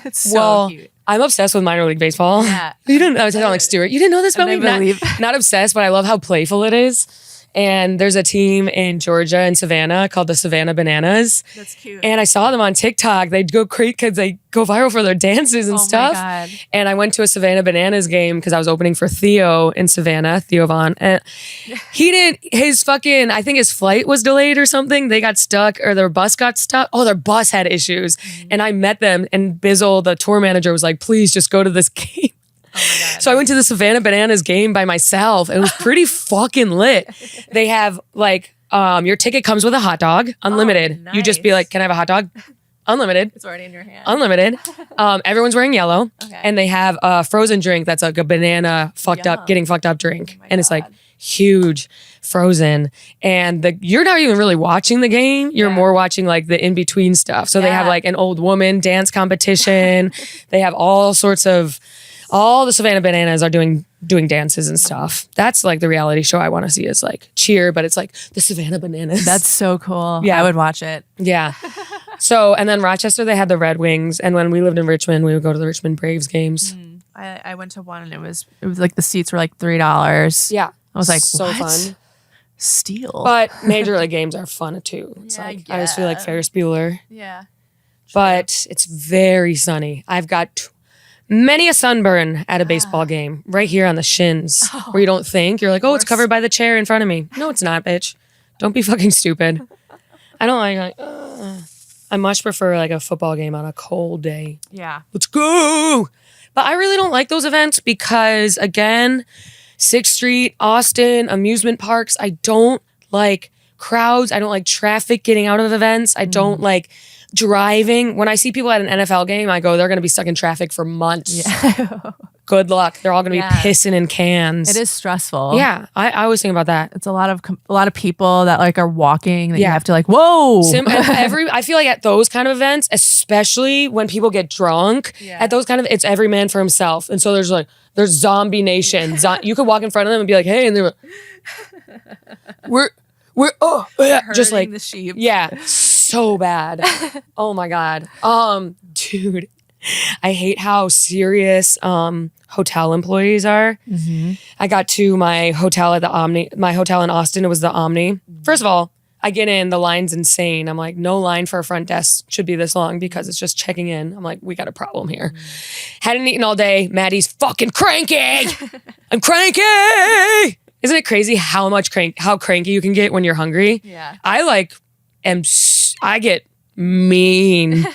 it's so cute. I'm obsessed with minor league baseball. Yeah. You didn't know. I sound like Stuart. You didn't know this about me? I Not obsessed, but I love how playful it is. And there's a team in Georgia and Savannah called the Savannah Bananas. That's cute. And I saw them on TikTok. They go crazy because they go viral for their dances and stuff. My God. And I went to a Savannah Bananas game because I was opening for Theo in Savannah, Theo Vaughn. And I think his flight was delayed or something. They got stuck or their bus got stuck. Oh, their bus had issues. And I met them and Bizzle, the tour manager, was like, please just go to this game. Oh my God. So I went to the Savannah Bananas game by myself. It was pretty fucking lit. They have like, your ticket comes with a hot dog, unlimited. Nice. You just be like, can I have a hot dog? Unlimited. It's already in your hand. Unlimited. Everyone's wearing yellow. Okay. And they have a frozen drink that's like a banana getting fucked up drink. Oh my And it's like God. huge, frozen. And you're not even really watching the game. You're more watching like the in-between stuff. So they have like an old woman dance competition. They have all the Savannah Bananas are doing dances and stuff. That's like the reality show I want to see is like Cheer, but it's like the Savannah Bananas. That's so cool. Yeah. I would watch it. Yeah. So, and then Rochester, they had the Red Wings. And when we lived in Richmond, we would go to the Richmond Braves games. I went to one and it was like the seats were like $3. Yeah. I was like, so what? fun. Steal. But major league games are fun too. It's Yeah, like, I just feel like Ferris Bueller. Yeah. but it's very sunny. I've got many a sunburn at a baseball game right here on the shins where you don't think. You're like, oh, it's covered by the chair in front of me. No, it's not, bitch. Don't be fucking stupid. I don't like, I much prefer like a football game on a cold day. Yeah. Let's go. But I really don't like those events because, again, 6th Street, Austin, amusement parks, I don't like crowds. I don't like traffic getting out of events. I don't like driving. When I see people at an NFL game, I go, they're going to be stuck in traffic for months. Yeah. Good luck. They're all going to be pissing in cans. It is stressful. Yeah. I always think about that. It's a lot of people that like are walking that you have to like, whoa. I feel like at those kind of events, especially when people get drunk, at those kind of, it's every man for himself. And so there's zombie nation. You could walk in front of them and be like, hey, and they're like, just like the sheep. Yeah, so bad. Oh my God. Dude, I hate how serious hotel employees are. Mm-hmm. I got to my hotel at the Omni, my hotel in Austin, it was the Omni. First of all, I get in, the line's insane. I'm like, no line for a front desk should be this long because it's just checking in. I'm like, we got a problem here. Hadn't eaten all day. Maddie's fucking cranky. I'm cranky. Isn't it crazy how cranky you can get when you're hungry? Yeah. I get mean.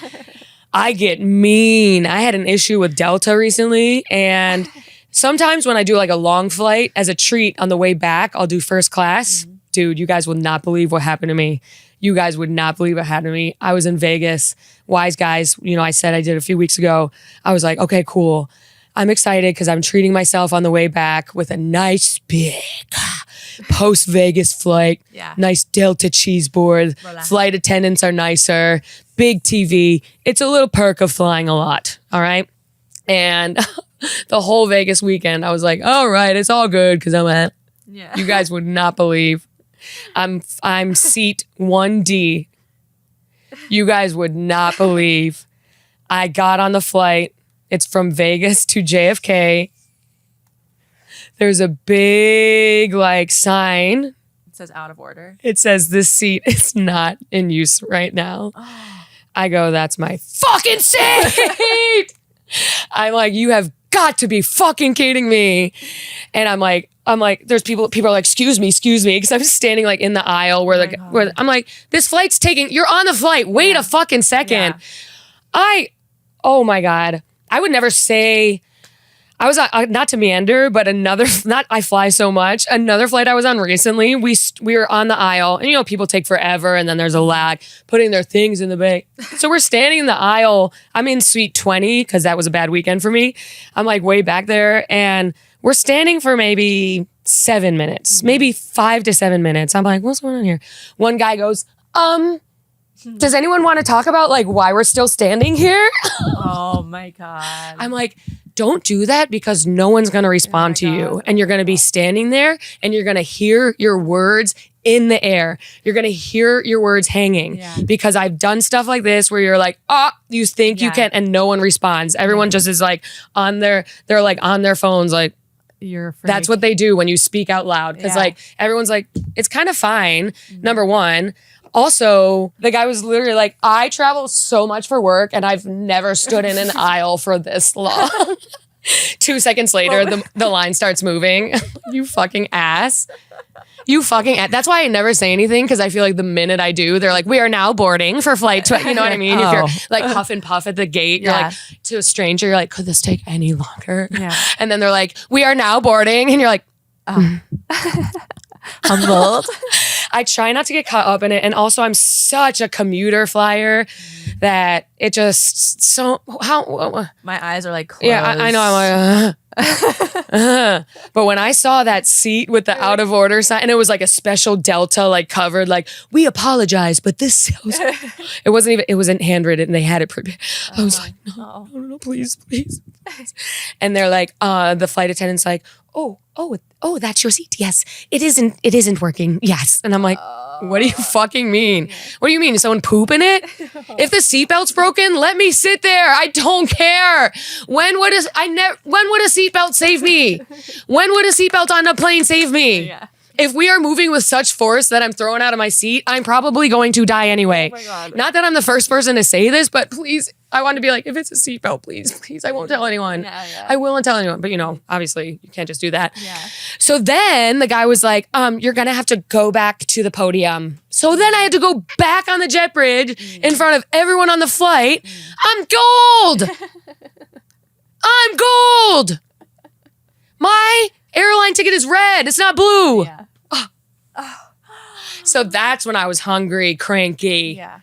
I get mean. I had an issue with Delta recently, and sometimes when I do like a long flight, as a treat on the way back, I'll do first class. Dude, you guys will not believe what happened to me. You guys would not believe what happened to me. I was in Vegas. Wise guys, I said I did a few weeks ago. I was like, okay, cool. I'm excited because I'm treating myself on the way back with a nice big post-Vegas flight. Yeah. Nice Delta cheese board. Relax. Flight attendants are nicer. Big TV. It's a little perk of flying a lot. All right. And the whole Vegas weekend, I was like, all right, it's all good because I'm at. Yeah. You guys would not believe. I'm seat 1D. You guys would not believe. I got on the flight. It's from Vegas to JFK. There's a big sign. It says out of order. It says this seat is not in use right now. I go, that's my fucking seat. I'm like, you have got to be fucking kidding me. And I'm like, there's people are like, excuse me, because I'm standing in the aisle where I'm like, this flight's you're on the flight. Wait a fucking second. Yeah. Oh my God. I would never say, I was not to meander, but I fly so much. Another flight I was on recently, we were on the aisle, and people take forever, and then there's a lag putting their things in the bag. So we're standing in the aisle. I'm in suite 20 because that was a bad weekend for me. I'm way back there, and we're standing for maybe 7 minutes, maybe 5 to 7 minutes. I'm like, what's going on here? One guy goes, does anyone want to talk about why we're still standing here? Oh my God. I'm like, don't do that because no one's going to respond to you. And you're going to be standing there and you're going to hear your words in the air. You're going to hear your words hanging because I've done stuff like this where you're like, you think you can, and no one responds. Everyone just is they're on their phones you're a freak. That's what they do when you speak out loud. Because everyone's like, it's kind of fine. Number one. Also, the guy was literally like, I travel so much for work and I've never stood in an aisle for this long. 2 seconds later, the line starts moving. You fucking ass. You fucking ass. That's why I never say anything because I feel like the minute I do, they're like, we are now boarding for flight. You know what I mean? If you're huff and puff at the gate, you're like, to a stranger, you're like, could this take any longer? Yeah. And then they're like, we are now boarding. And you're like, humbled. I try not to get caught up in it. And also I'm such a commuter flyer that it just My eyes are closed. Yeah, I know. I'm like, But when I saw that seat with the out of order sign, and it was a special Delta covered, we apologize, but this it wasn't handwritten and they had it prepared. I was like, no, please. And they're like, the flight attendant's like, oh, that's your seat. Yes, it isn't working. Yes. And I'm like, what do you fucking mean? What do you mean? Is someone pooping it? If the seatbelt's broken, let me sit there. I don't care. When would a seatbelt save me? When would a seatbelt on a plane save me? Yeah. If we are moving with such force that I'm thrown out of my seat, I'm probably going to die anyway. Oh my God. Not that I'm the first person to say this, but please, I want to be like, if it's a seatbelt, please, I won't tell anyone. Yeah. I will not tell anyone. But obviously you can't just do that. Yeah. So then the guy was like, you're going to have to go back to the podium. So then I had to go back on the jet bridge in front of everyone on the flight. I'm gold. I'm gold. My airline ticket is red. It's not blue. Yeah. So that's when I was hungry, cranky. Yeah.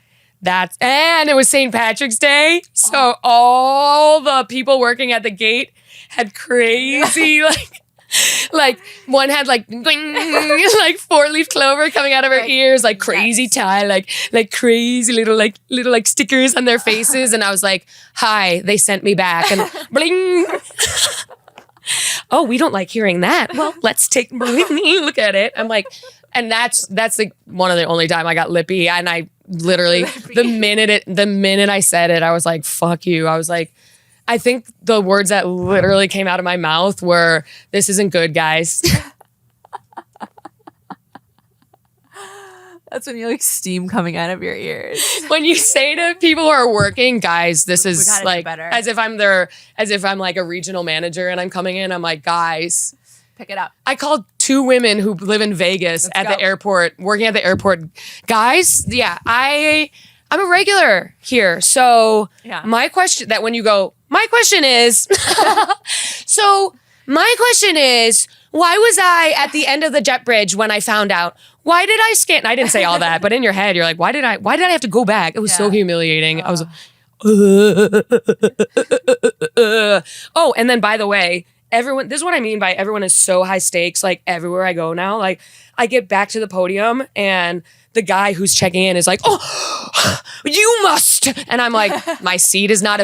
And it was St. Patrick's Day. So all the people working at the gate had crazy like one had like 4-leaf clover coming out of her ears, like crazy tie, like crazy little stickers on their faces. And I was like, hi, they sent me back. And bling. Oh, we don't like hearing that. Well, let's look at it. I'm like, and that's like one of the only time I got lippy. And I literally, the minute I said it, I was like, fuck you. I was like, I think the words that literally came out of my mouth were, this isn't good, guys. That's when you like steam coming out of your ears. When you say to people who are working, guys, this is gotta do like, better. as if I'm like a regional manager and I'm coming in, I'm like, guys. Pick it up. I called 2 women who live in Vegas at the airport, working at the airport. Guys, yeah, I'm a regular here. So my question is, why was I at the end of the jet bridge when I found out? Why did I scan? I didn't say all that, but in your head, you're like, why did I have to go back? It was so humiliating. I was oh, and then by the way, everyone, this is what I mean by everyone is so high stakes, like everywhere I go now. Like I get back to the podium and the guy who's checking in is like, oh, you must. And I'm like, my seat is not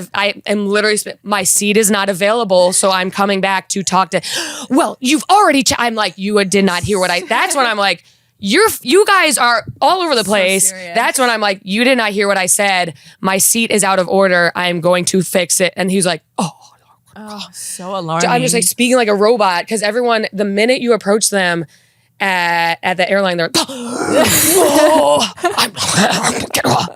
available. So I'm coming back to talk to, well, you've already, I'm like, you did not hear that's when I'm like, you guys are all over the place. That's when I'm like, you did not hear what I said. My seat is out of order. I'm going to fix it. And he's like, oh, so alarming. I'm just like speaking like a robot because everyone, the minute you approach them at the airline, they're like,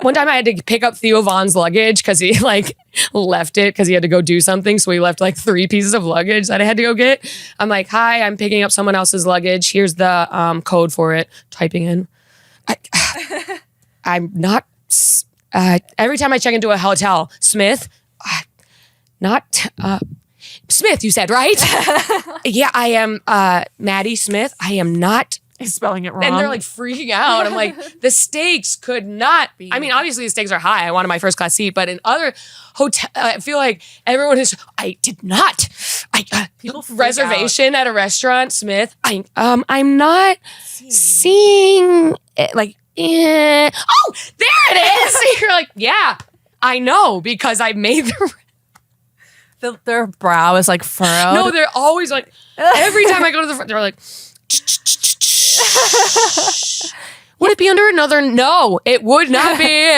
one time I had to pick up Theo Vaughn's luggage because he like left it because he had to go do something. So he left like 3 pieces of luggage that I had to go get. I'm like, hi, I'm picking up someone else's luggage. Here's the code for it. Typing in. I'm not, every time I check into a hotel, Smith, Smith, you said, right? Yeah, I am Maddie Smith. I am not. He's spelling it wrong. And they're like freaking out. I'm like, the stakes could not be. I mean, obviously the stakes are high. I wanted my first class seat, but in other hotel, I feel like everyone is, I did not. Reservation at a restaurant, Smith. I'm not seeing it. Like, oh, there it is. You're like, yeah, I know because I made their brow is like furrowed. No, they're always like, every time I go to the front, they're like, would it be under another? No, it would not be.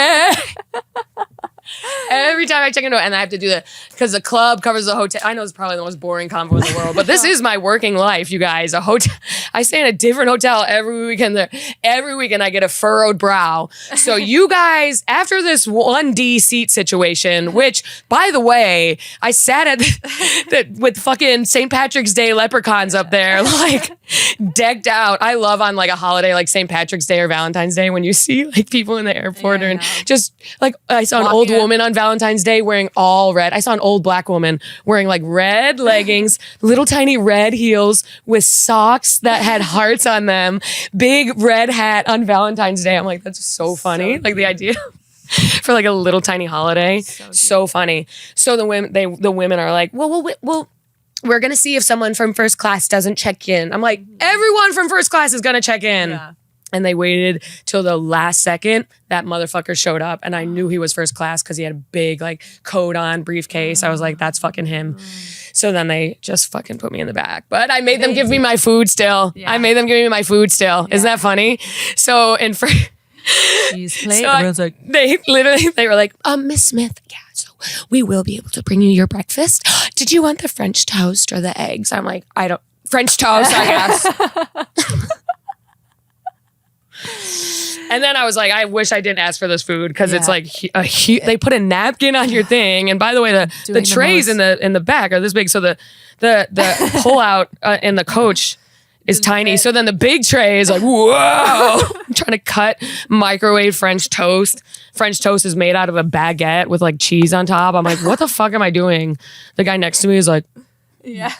Every time I check into it, and I have to do that because the club covers the hotel. I know it's probably the most boring convo in the world, but this is my working life, you guys. A hotel. I stay in a different hotel every weekend. Every weekend I get a furrowed brow. So you guys, after this 1D seat situation, which, by the way, I sat at with fucking St. Patrick's Day leprechauns up there, like decked out. I love on like a holiday like St. Patrick's Day or Valentine's Day when you see like people in the airport and just like I saw an old woman on Valentine's Day wearing all red. I saw an old black woman wearing like red leggings, little tiny red heels with socks that had hearts on them, big red hat on Valentine's Day. I'm like, that's so funny. Like the idea for like a little tiny holiday. So funny. So the women are like, well, we're going to see if someone from first class doesn't check in. I'm like, everyone from first class is going to check in. Yeah. And they waited till the last second. That motherfucker showed up. And I knew he was first class because he had a big like coat on briefcase. I was like, that's fucking him. So then they just fucking put me in the back. But I made them give me my food still. Yeah. I made them give me my food still. Yeah. Isn't that funny? So in they were like, Miss Smith, yeah, so we will be able to bring you your breakfast. Did you want the French toast or the eggs? I'm like, I don't, French toast, I guess. And then I was like, I wish I didn't ask for this food because it's Yeah. like they put a napkin on your thing. And by the way, the Doing the trays in the back are this big. So the pull out in the coach is tiny. So then the big tray is like, whoa. I'm trying to cut microwave French toast. French toast is made out of a baguette with like cheese on top. I'm like, what the fuck am I doing? The guy next to me is like, Yeah.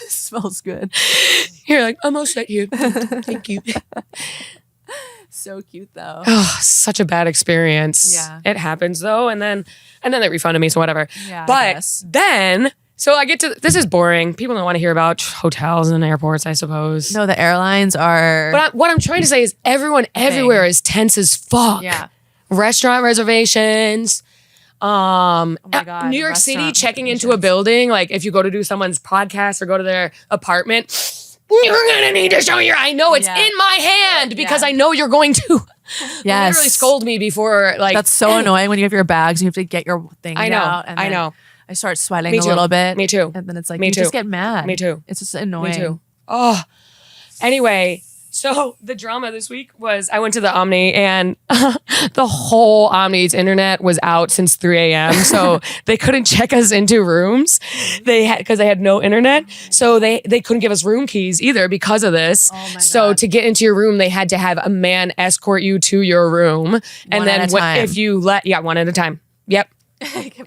Smells good. you're like, I'm all set here. Thank you. So cute though. Oh, such a bad experience. Yeah. It happens though. And then they refunded me, so whatever. Yeah, I But guess. then, so I get to, this is boring. People don't want to hear about hotels and airports, I suppose. No, the airlines are. But what I'm trying to say is everyone everywhere is tense as fuck. Yeah. Restaurant reservations. Oh my God, New York City restaurant checking into a reservations. building. Like if you go to do someone's podcast or go to their apartment, you're gonna need to show your. I know it's Yeah. in my hand because Yeah. I know you're going to. Yes. Literally scold me before. Like That's so annoying when you have your bags and you have to get your thing I know. out. And I then know. I start sweating Me a too. little bit. Me too. And then it's like, Me you too. just get mad. Me too. It's just annoying. Me too. Oh. Anyway, so the drama this week was I went to the Omni and the whole Omni's internet was out since 3 a.m. So they couldn't check us into rooms. Because they had no internet. So they couldn't give us room keys either because of this. Oh my so God. to get into your room, they had to have a man escort you to your room. And One then at a time. if you one at a time. Yep.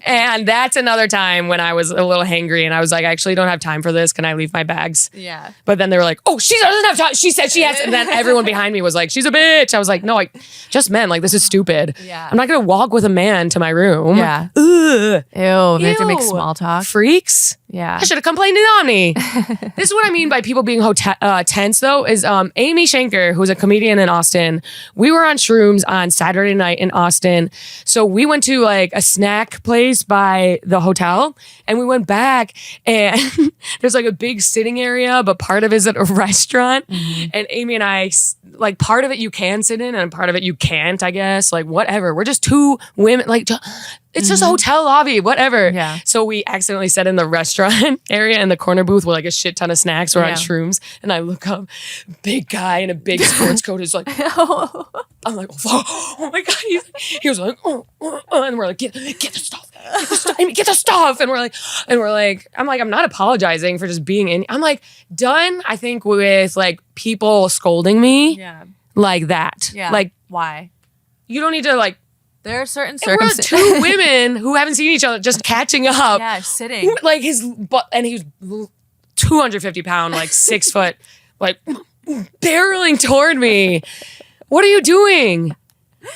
And that's another time when I was a little hangry and I was like, I actually don't have time for this. Can I leave my bags? Yeah. But then they were like, oh, she doesn't have time. She said she has. And then everyone behind me was like, she's a bitch. I was like, no, just men. Like, this is stupid. Yeah. I'm not going to walk with a man to my room. Yeah. Ugh. Ew. They have to make Ew. small talk. Freaks. Yeah. I should have complained to Omni. This is what I mean by people being tense, though, is Amy Shanker, who's a comedian in Austin. We were on Shrooms on Saturday night in Austin. So we went to like a snack place by the hotel and we went back and there's like a big sitting area, but part of it is at a restaurant. And Amy and I, like part of it you can sit in and part of it you can't, I guess. Like whatever. We're just two women. Like it's just a hotel lobby, whatever. Yeah. So we accidentally sat in the restaurant area in the corner booth with like a shit ton of snacks. We're on Yeah. Shrooms. And I look up, big guy in a big sports coat is like, I'm like, oh my God. He was like, and we're like, get the stuff. Amy, get the stuff. And we're like, I'm like, I'm not apologizing for just being in. I'm like, done, I think, with like people scolding me Yeah. like that. Yeah. Like, Why? you don't need to like, There are certain we're circumstances. two women who haven't seen each other just catching up. Yeah, sitting. Like his butt, and he was 250 pound, like 6 foot, like barreling toward me. What are you doing?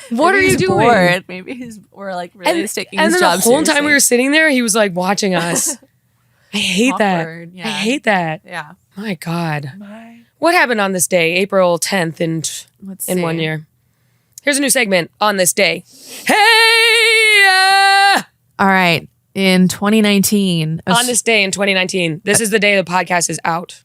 What Maybe are you he's doing? bored. Maybe we're like really taking and his then job the whole time seriously. we were sitting there, he was like watching us. I hate Awkward, that. yeah. I hate that. Yeah. My God. What happened on this day, April 10th Let's in see. 1 year? Here's a new segment on this day. Hey! All right. In 2019, On this day in 2019. This is the day the podcast is out.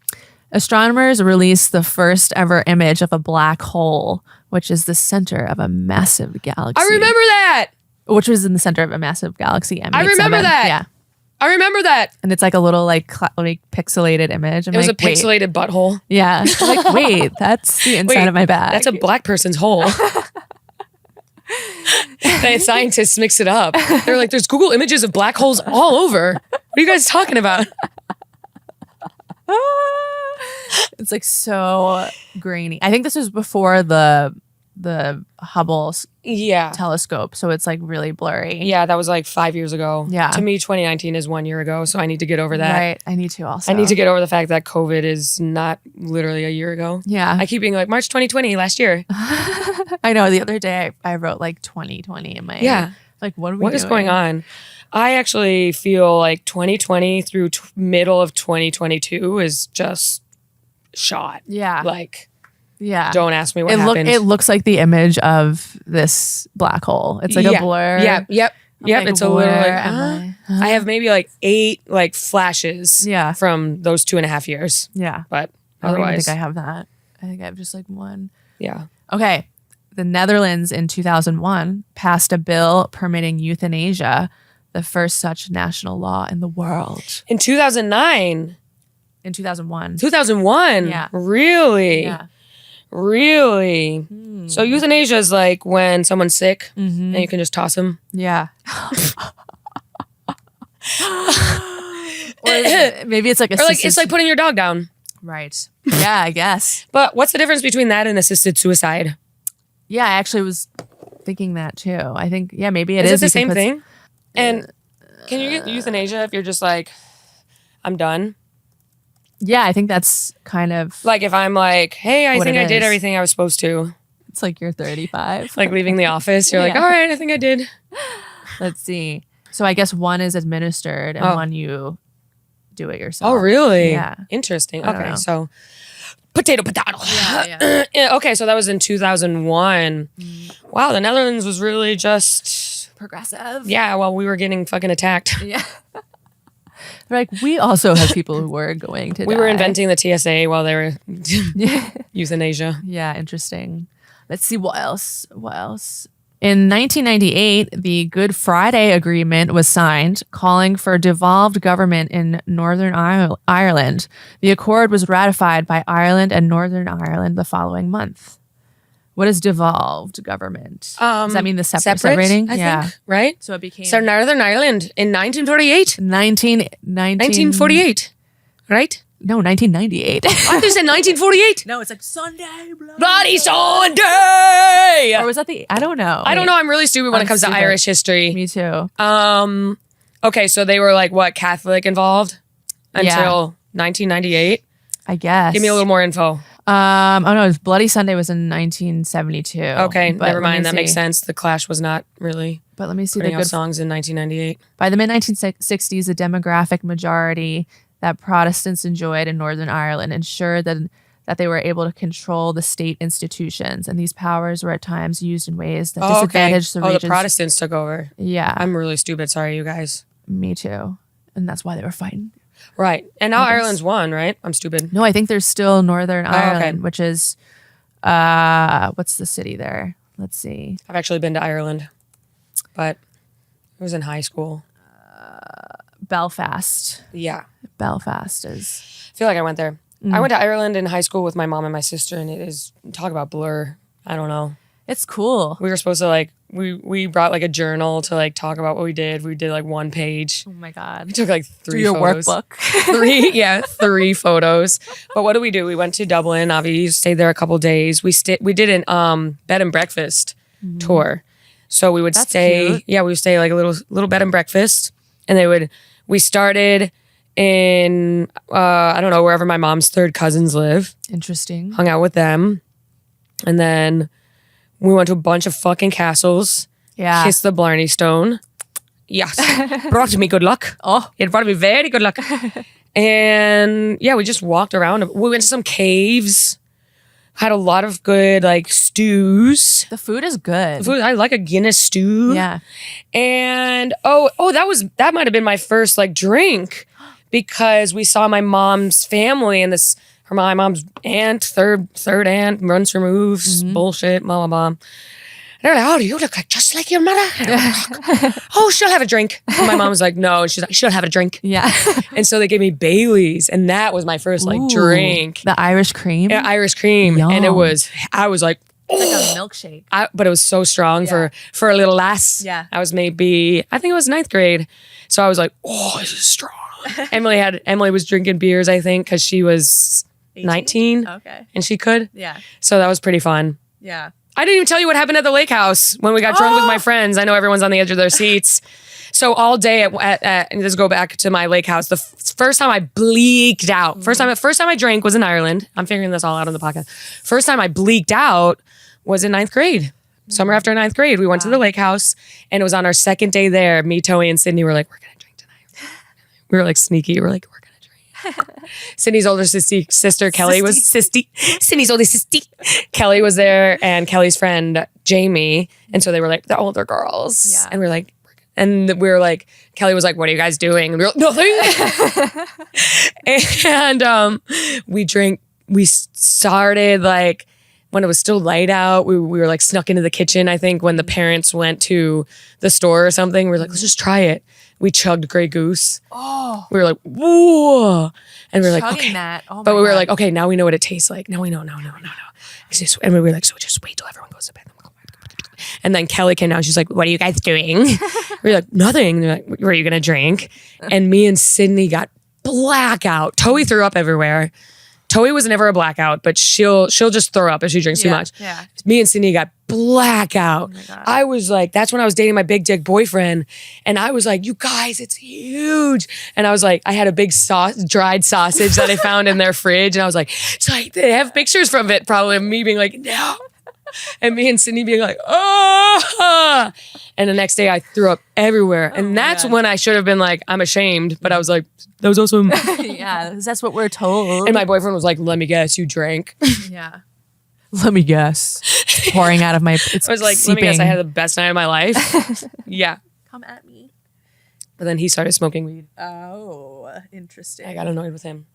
astronomers released the first ever image of a black hole, which is the center of a massive galaxy. I remember that. Which was in the center of a massive galaxy. I remember M87. that. Yeah. I remember that. And it's like a little like pixelated image. I'm It was like, a pixelated butthole. Wait. Yeah. I'm like, wait, that's the inside Wait, of my bag. That's a black person's hole. The scientists mix it up. They're like, there's Google images of black holes all over. What are you guys talking about? It's like so grainy. I think this was before the Hubble Yeah. telescope, so it's like really blurry. Yeah, that was like 5 years ago. Yeah. To me, 2019 is 1 year ago, so I need to get over that. Right. I need to also. I need to get over the fact that COVID is not literally a year ago. Yeah. I keep being like, March 2020, last year. I know. The other day I wrote like 2020 in my Yeah. Like what are we What is doing? going on? I actually feel like 2020 through middle of 2022 is just shot. Yeah. Like, yeah. don't ask me what It happened. it looks like the image of this black hole. It's like a blur. Yeah. Yep. Yep. like, It's a little. where Like, am I have maybe like 8 like flashes. Yeah. From those 2.5 years, Yeah. but I don't even otherwise, think I have that. I think I have just like one. yeah. Okay. The Netherlands in 2001 passed a bill permitting euthanasia, the first such national law in the world. In 2009, In 2001. 2001. Yeah. Really? Yeah. Really? So euthanasia is like when someone's sick and you can just toss them. Yeah. Or maybe it's like Or like assisted. it's like putting your dog down. Right. Yeah, I guess. But what's the difference between that and assisted suicide? Yeah, I actually was thinking that too. I think, yeah, maybe it Is is. it the You can same put- thing? And can you get euthanasia if you're just like, I'm done? Yeah, I think that's kind of Like if I'm like, hey, I What think it I did is. everything I was supposed to. it's like you're 35. Like leaving the office, you're like, Yeah. all right, I think I did. Let's see. So I guess one is administered and Oh. one you do it yourself. Oh, really? Yeah. Interesting. I don't Okay, know. so potato. Yeah. Yeah, okay, so that was in 2001. Wow, the Netherlands was really just, Progressive. yeah, well, we were getting fucking attacked. Yeah. They're like, we also have people who were going to We die. were inventing the TSA while they were Yeah. euthanasia. Yeah, interesting. Let's see what else. What else? In 1998, the Good Friday Agreement was signed, calling for devolved government in Northern Ireland. The accord was ratified by Ireland and Northern Ireland the following month. What is devolved government? Does that mean the separating? I yeah. think, right? So it became So Northern Ireland in 1948. 1948, right? No, 1998. I thought you said 1948. No, it's like Sunday. Bloody Sunday! Or was that the? I don't know. I don't know. I'm really stupid when I'm it comes stupid. to Irish history. Me too. Okay, so they were like what, Catholic involved until 1998. I guess. Give me a little more info. Oh no, it was Bloody Sunday was in 1972. Okay, But never let me mind. That makes see. sense. The Clash was not really But let me see the putting out good. songs in 1998. By the mid 1960s, the demographic majority that Protestants enjoyed in Northern Ireland ensured that they were able to control the state institutions, and these powers were at times used in ways that disadvantaged the regions. the Protestants took over. Yeah, I'm really stupid. Sorry, you guys. me too, and that's why they were fighting. Right. And now I guess. Ireland's won, right? I'm stupid. No, I think there's still Northern okay. Ireland, which is what's the city there? Let's see. I've actually been to Ireland, but it was in high school. Belfast. Yeah. Belfast is. I feel like I went there. I went to Ireland in high school with my mom and my sister, and it is, talk about blur. I don't know. It's cool. We were supposed to like, we brought like a journal to like talk about what we did. We did like one page. Oh my god. We took like three Your photos. workbook. three photos. But what do? We went to Dublin. Obviously, stayed there a couple days. We did an bed and breakfast tour. So we would That's stay. cute. Yeah, we would stay like a little bed and breakfast, and we started in I don't know, wherever my mom's third cousins live. Interesting. Hung out with them, and then we went to a bunch of fucking castles. Yeah. Kissed the Blarney Stone. Yes. Brought me good luck. Oh. It brought me very good luck. And yeah, we just walked around. We went to some caves. Had a lot of good like stews. The food is good. Food, I like a Guinness stew. Yeah. And that might have been my first like drink, because we saw my mom's family and my mom's aunt, third aunt, runs her moves, bullshit, blah, blah, blah. They're like, oh, you look like just like your mother. Oh, she'll have a drink. And my mom was like, no. And she's like, she'll have a drink. Yeah. And so they gave me Baileys, and that was my first like Ooh, drink. The Irish cream. Yeah, Irish cream. And Yum. I was like, Like oh. a milkshake. But it was so strong for a little lass. Yeah. I was maybe, I think it was ninth grade. So I was like, oh, this is strong. Emily was drinking beers, I think, because she was 19 Okay. and she could. Yeah. So that was pretty fun. Yeah. I didn't even tell you what happened at the lake house when we got drunk with my friends. I know everyone's on the edge of their seats. So all day and let's go back to my lake house. The first time I bleaked out. First time I drank was in Ireland. I'm figuring this all out on the podcast. First time I bleaked out was in ninth grade. Summer after ninth grade, we went to the lake house, and it was on our second day there. Me, Toey, and Sydney were like, we're gonna drink tonight. We were like sneaky. We're like, we're gonna drink. Sydney's older sister Kelly was Sydney's older sister Kelly was there, and Kelly's friend Jamie, and so they were like the older girls, Yeah. and we were like, Kelly was like, what are you guys doing? And we were like, nothing. And we started like when it was still light out, we were like snuck into the kitchen. I think when the parents went to the store or something, we were like, let's just try it. We chugged Grey Goose. Oh, We were like, whoa. And we were like, chugging okay. that. Oh my But we were God. like, okay, now we know what it tastes like. Now we know. And we were like, so just wait till everyone goes to bed. And then Kelly came down. She's like, what are you guys doing? We were like, nothing. They're like, were you going to drink? And me and Sydney got blackout. Toey threw up everywhere. Toey was never a blackout, but she'll just throw up if she drinks too much. Yeah. Me and Sydney got blackout. Oh my God. I was like, that's when I was dating my big dick boyfriend. And I was like, you guys, it's huge. And I was like, I had a big dried sausage that I found in their fridge. And I was like, it's like, they have pictures from it probably of me being like, no. And me and Sydney being like, oh. And the next day I threw up everywhere. And that's when I should have been like, I'm ashamed. But I was like, that was awesome. Yeah, 'cause that's what we're told. And my boyfriend was like, let me guess, you drank. Yeah. Let me guess. It's pouring out of my. It's I was like, let me guess, I had the best night of my life. Yeah. Come at me. But then he started smoking weed. Oh, interesting. I got annoyed with him.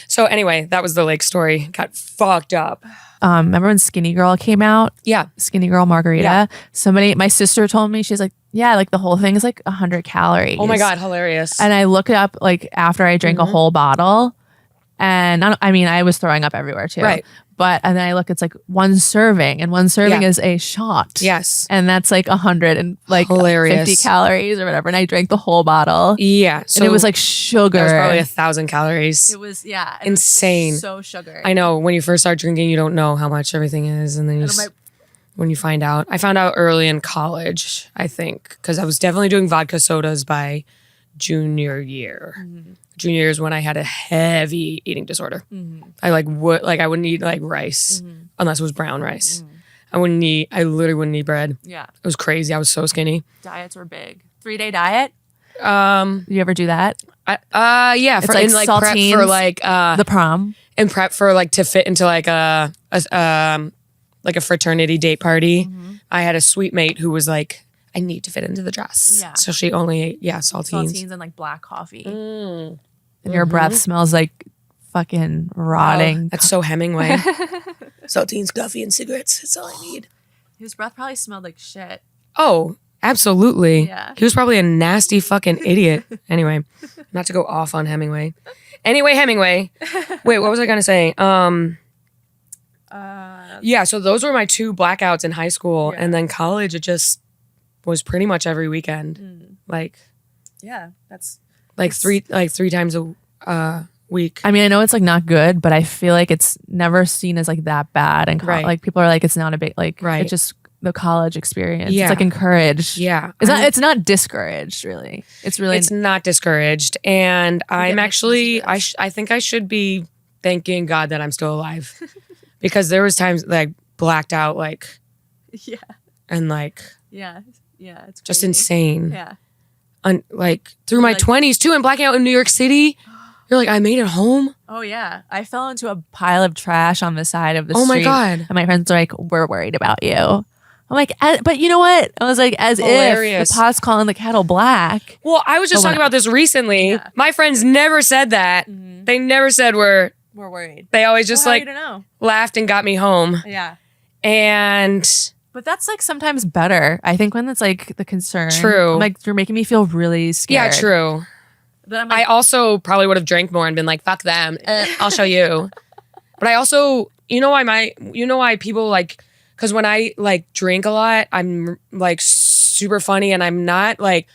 So anyway, that was the lake story. Got fucked up. Remember when Skinny Girl came out? Yeah. Skinny Girl Margarita. Yeah. My sister told me, she's like, yeah, like the whole thing is like 100 calories. Oh my God, hilarious. And I looked it up like after I drank a whole bottle, and I was throwing up everywhere too. Right. But and then I look, it's like one serving, and one serving Yeah. is a shot. Yes. And that's like 100 and like Hilarious. 50 calories or whatever. And I drank the whole bottle. Yeah. So And it was like sugar. that was probably 1,000 calories. It was, yeah. It was Insane. so sugar. I know when you first start drinking, you don't know how much everything is. And then when you find out, I found out early in college, I think, because I was definitely doing vodka sodas by junior year. Junior year is when I had a heavy eating disorder. I I wouldn't eat like rice unless it was brown rice. I literally wouldn't eat bread. Yeah. It was crazy. I was so skinny. Diets were big. 3-day diet. You ever do that? Yeah, for like in like prep saltines, for like The prom. in prep for like to fit into like a fraternity date party. I had a sweet mate who was like, I need to fit into the dress. Yeah. So she only ate saltines. Saltines and like black coffee. And your breath smells like fucking rotting. Oh, that's so Hemingway. Saltines, coffee, and cigarettes. That's all I need. His breath probably smelled like shit. Oh, absolutely. Yeah. He was probably a nasty fucking idiot. Anyway, not to go off on Hemingway. Anyway, Hemingway. Wait, what was I gonna say? Yeah, so those were my 2 blackouts in high school, and then college. It just was pretty much every weekend, like Yeah, that's. three times a week. I mean, I know it's like not good, but I feel like it's never seen as like that bad. And Right. like people are like, it's not a big like. Right. It's just the college experience. Yeah. It's like encouraged. Yeah, It's not discouraged. Really, it's really. It's not discouraged, and I'm mixed actually messages. I think I should be thanking God that I'm still alive, because there was times that I blacked out Yeah. and like Yeah. Yeah. It's just crazy. insane. Yeah. Through my Like- 20s too, and blacking out in New York City. You're like, I made it home. Oh yeah, I fell into a pile of trash on the side of the Oh my street. God. And my friends are like, "We're worried about you." I'm like, but you know what? I was like, as Hilarious. if the pot's calling the kettle black. Well, I was just Oh, talking about this recently. Yeah. My friends never said that. They never said We're worried. they always just Well, how like you don't know. laughed and got me home. Yeah. And But that's like sometimes better. I think when it's like the concern. True. I'm like, you're making me feel really scared. yeah, true. Then I'm I like, also probably would have drank more and been like, fuck them. I'll show you. But I also, you know why people like, because when I like drink a lot, I'm like super funny, and I'm not like,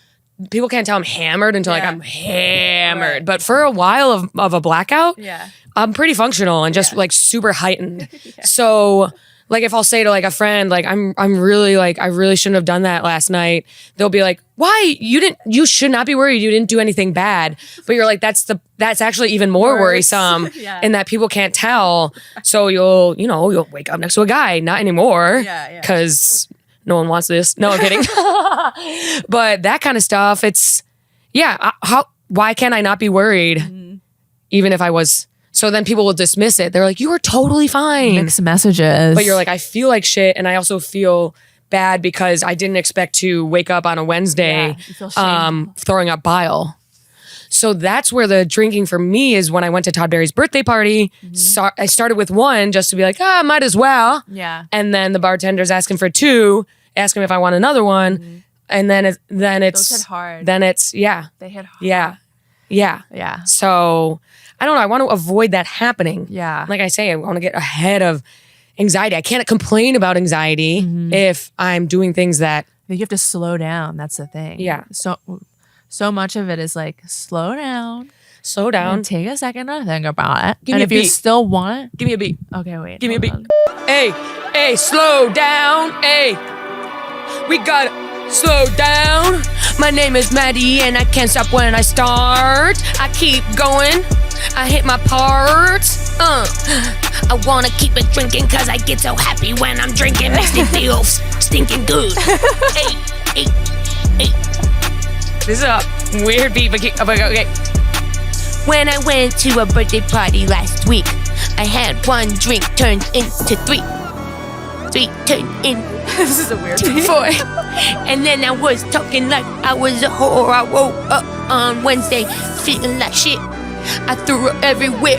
people can't tell I'm hammered until like Yeah. I'm hammered. Right. But for a while of a blackout, yeah. I'm pretty functional and just Yeah. like super heightened. So like if I'll say to like a friend, like I'm really like, I really shouldn't have done that last night, they'll be like, why? You should not be worried. You didn't do anything bad. But you're like, that's actually even more Worse. worrisome Yeah. in that people can't tell. So you'll wake up next to a guy. Not anymore. Yeah, yeah. Because no one wants this. No, I'm kidding. But that kind of stuff, it's, yeah. Why can't I not be worried? Even if I was. So then people will dismiss it. They're like, you are totally fine. Mixed messages. But you're like, I feel like shit. And I also feel bad because I didn't expect to wake up on a Wednesday Yeah, you feel shame. throwing up bile. So that's where the drinking for me is when I went to Todd Barry's birthday party. So I started with one just to be like, might as well. Yeah. And then the bartender's asking for two, asking if I want another one. And then it's Those hit hard. Then it's They hit hard. Yeah. Yeah. So I don't know. I want to avoid that happening. Yeah. Like I say, I want to get ahead of anxiety. I can't complain about anxiety if I'm doing things that. You have to slow down. That's the thing. Yeah. So much of it is like slow down. Slow down. And take a second to think about it. Give and me a if you beat. still want it, Give me a beat. okay, wait. Give me a hold beat. on. Hey, slow down. Hey, we gotta slow down. My name is Maddy and I can't stop when I start. I keep going. I hit my parts. I wanna keep it drinking cause I get so happy when I'm drinking. Makes me feel stinking good. Hey, hey, hey. This is a weird beat, but okay. When I went to a birthday party last week, I had one drink turned into three. Three turned into This is a weird beat. four. And then I was talking like I was a whore. I woke up on Wednesday feeling like shit. I threw up everywhere.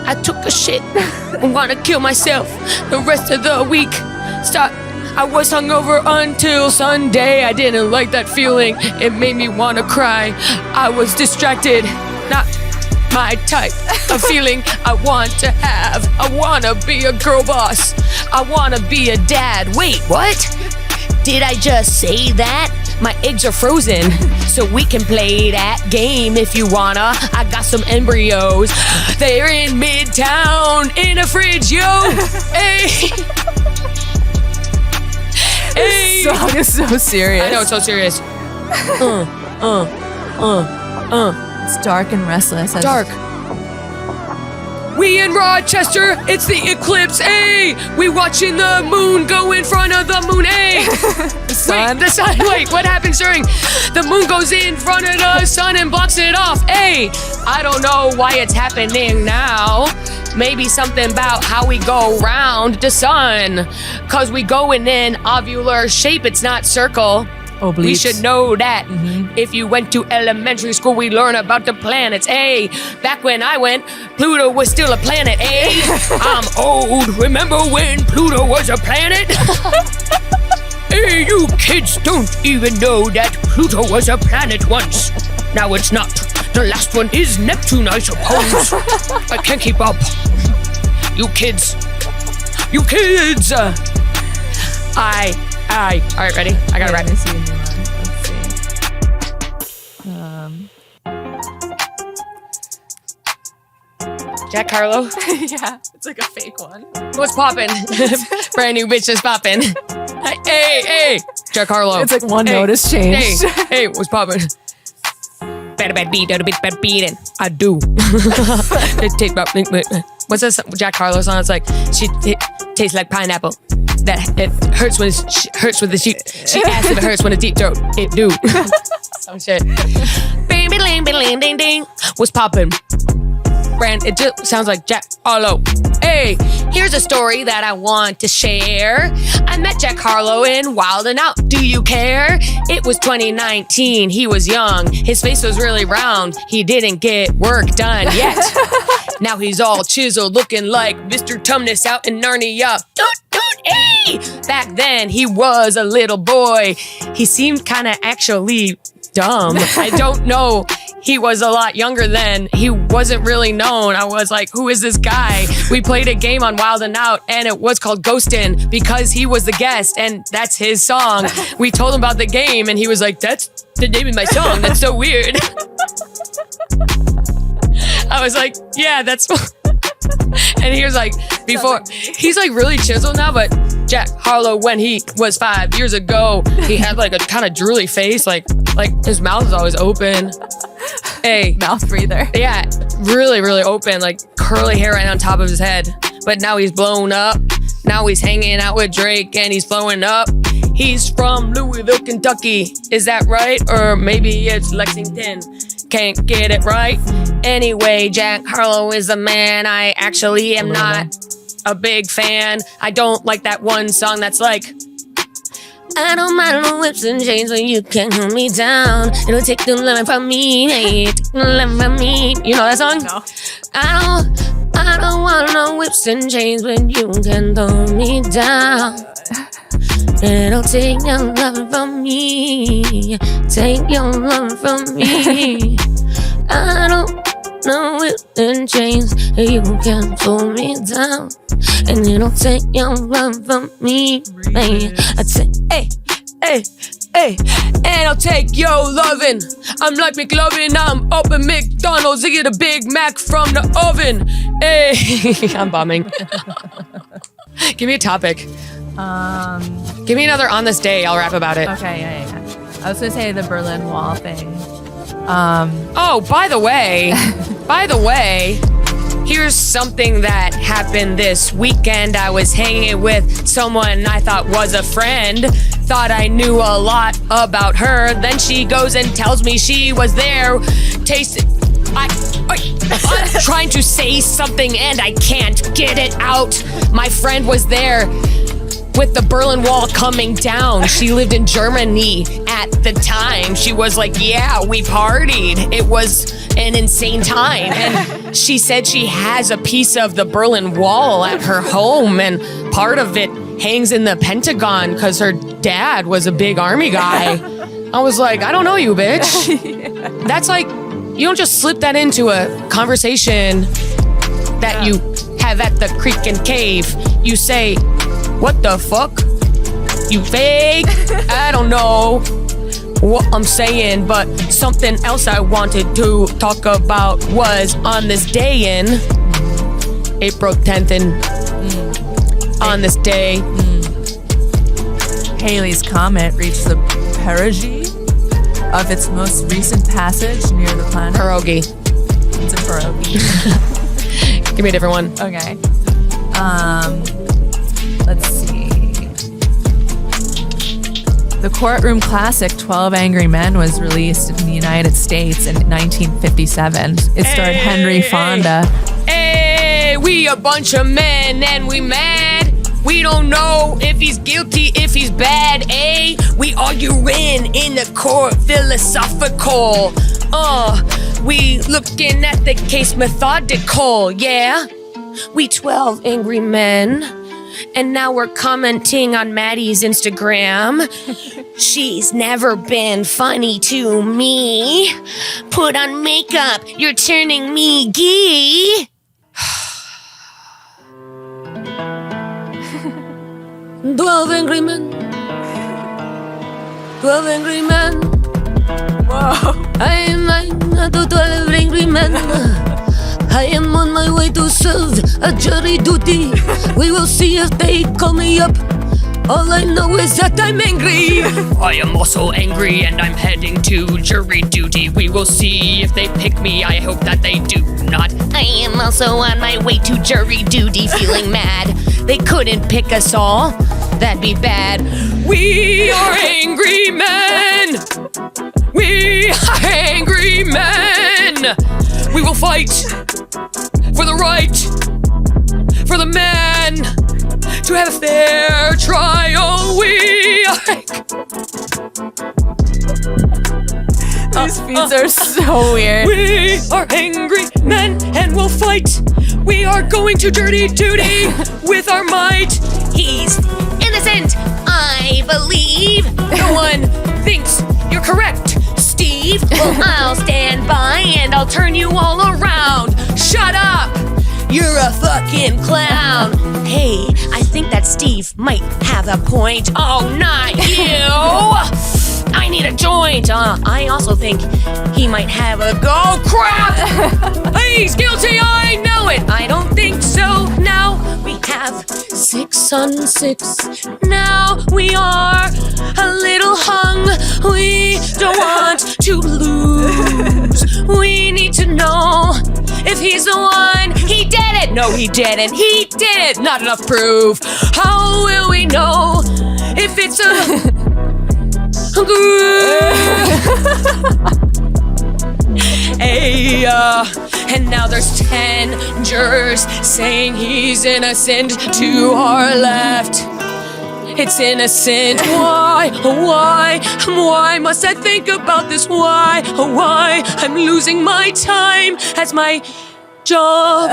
I took a shit. I wanna kill myself the rest of the week. I was hungover until Sunday. I didn't like that feeling. It made me wanna cry. I was distracted. Not my type of feeling I want to have. I wanna be a girl boss. I wanna be a dad. Wait, what? Did I just say that? My eggs are frozen, so we can play that game if you wanna. I got some embryos. They're in Midtown in a fridge, yo. Hey. Hey. This song is so serious. I know, it's so serious. It's dark and restless. Dark. We in Rochester, it's the eclipse, ayy! We watching the moon go in front of the moon, ayy! sun? Wait, the sun, wait, what happens during? The moon goes in front of the sun and blocks it off, ayy! I don't know why it's happening now. Maybe something about how we go round the sun. Cause we go in an ovular shape, it's not circle. Obliques. We should know that. If you went to elementary school, we learn about the planets. Hey, back when I went, Pluto was still a planet. Hey, I'm old. Remember when Pluto was a planet? Hey, you kids don't even know that Pluto was a planet once. Now it's not. The last one is Neptune, I suppose. I can't keep up. You kids. You kids. All right, ready? I got it right. Let me see a new one. Let's see. Jack Harlow. Yeah, it's like a fake one. What's poppin'? Brand new bitch is poppin'. Hey, Jack Harlow. It's like one note has changed. Hey, what's poppin'? Bad beat, bad beatin'. I do. What's this Jack Harlow song? It's like, it tastes like pineapple. That it hurts when it hurts with the sheep. She asks if it hurts when it's deep throat. It do. Some shit. Bing, bing, bing, ding, ding. What's poppin'? Brand, it just sounds like Jack Harlow. Hey, here's a story that I want to share. I met Jack Harlow in Wild 'N Out. Do you care? It was 2019. He was young. His face was really round. He didn't get work done yet. Now he's all chiseled, looking like Mr. Tumnus out in Narnia. Hey! Back then, he was a little boy. He seemed kind of actually dumb. I don't know. He was a lot younger then. He wasn't really known. I was like, who is this guy? We played a game on Wild 'N Out, and it was called Ghostin' because he was the guest, and that's his song. We told him about the game, and he was like, that's the name of my song. That's so weird. I was like, yeah, that's... And he was like, he's like really chiseled now, but Jack Harlow, when he was 5 years ago, he had like a kind of drooly face, like his mouth is always open. Hey, Mouth breather. yeah, really, really open, like curly hair right on top of his head. But now he's blown up. Now he's hanging out with Drake and he's blowing up. He's from Louisville, Kentucky. Is that right? Or maybe it's Lexington. Can't get it right. Anyway, Jack Harlow is a man I actually am not a big fan. I don't like that one song that's like, I don't mind no whips and chains, but you can't hold me down. It'll take the loving from me, hey, take the loving from me. You know that song? No. I don't want no whips and chains, but you can throw me down. It'll take your loving from me, take your loving from me. I don't know whips and chains, you can throw me down. And it'll take your love from me. Hey, I say, hey, hey, hey. And I'll take your lovin'. I'm like McLovin. I'm up at McDonald's to get a Big Mac from the oven. Hey, I'm bombing. Give me a topic. Give me another on this day. I'll rap about it. Okay, yeah. I was gonna say the Berlin Wall thing. Oh, by the way, here's something that happened this weekend. I was hanging with someone I thought was a friend. Thought I knew a lot about her. Then she goes and tells me she was there. I'm trying to say something and I can't get it out. My friend was there with the Berlin Wall coming down. She lived in Germany at the time. She was like, yeah, we partied. It was an insane time. And she said she has a piece of the Berlin Wall at her home, and part of it hangs in the Pentagon because her dad was a big army guy. I was like, I don't know you, bitch. That's like, you don't just slip that into a conversation that you have at the creek and cave. You say, what the fuck? You fake? I don't know what I'm saying, but something else I wanted to talk about was on this day in April 10th and on this day. Halley's Comet reached the perigee of its most recent passage near the planet. Pierogi. It's a pierogi. Give me a different one. Okay. Let's see. The courtroom classic 12 Angry Men was released in the United States in 1957. It starred Henry Fonda. Hey, we a bunch of men and we mad. We don't know if he's guilty, if he's bad, eh? We arguing in the court, philosophical. We looking at the case methodical, yeah? We 12 angry men, and now we're commenting on Maddy's Instagram. She's never been funny to me. Put on makeup, you're turning me gay. 12 angry men. 12 angry men. Whoa. I am the 12 angry men. I am on my way to serve a jury duty. We will see if they call me up. All I know is that I'm angry. I am also angry and I'm heading to jury duty. We will see if they pick me. I hope that they do not. I am also on my way to jury duty feeling mad. They couldn't pick us all. That'd be bad. We are angry men. We are angry men. We will fight for the right, for the man, to have a fair trial. We are... These beats are so weird. We are angry men and we'll fight. We are going to dirty duty with our might. He's innocent, I believe. No one thinks you're correct, Steve. Well, I'll stand by and I'll turn you all around. Shut up! You're a fucking clown. Hey, I think that Steve might have a point. Oh, not you! I need a joint. I also think he might have a go. Crap! He's guilty, I know it. I don't think so. Now we have 6 on 6. Now we are a little hung. We don't want to lose. We need to know if he's the one. He did it. No, he didn't. He did it. Not enough proof. How will we know if it's a... Hey, and now there's 10 jurors saying he's innocent to our left. It's innocent. Why? Oh, why? Why must I think about this? Why? Oh, why? I'm losing my time as my job.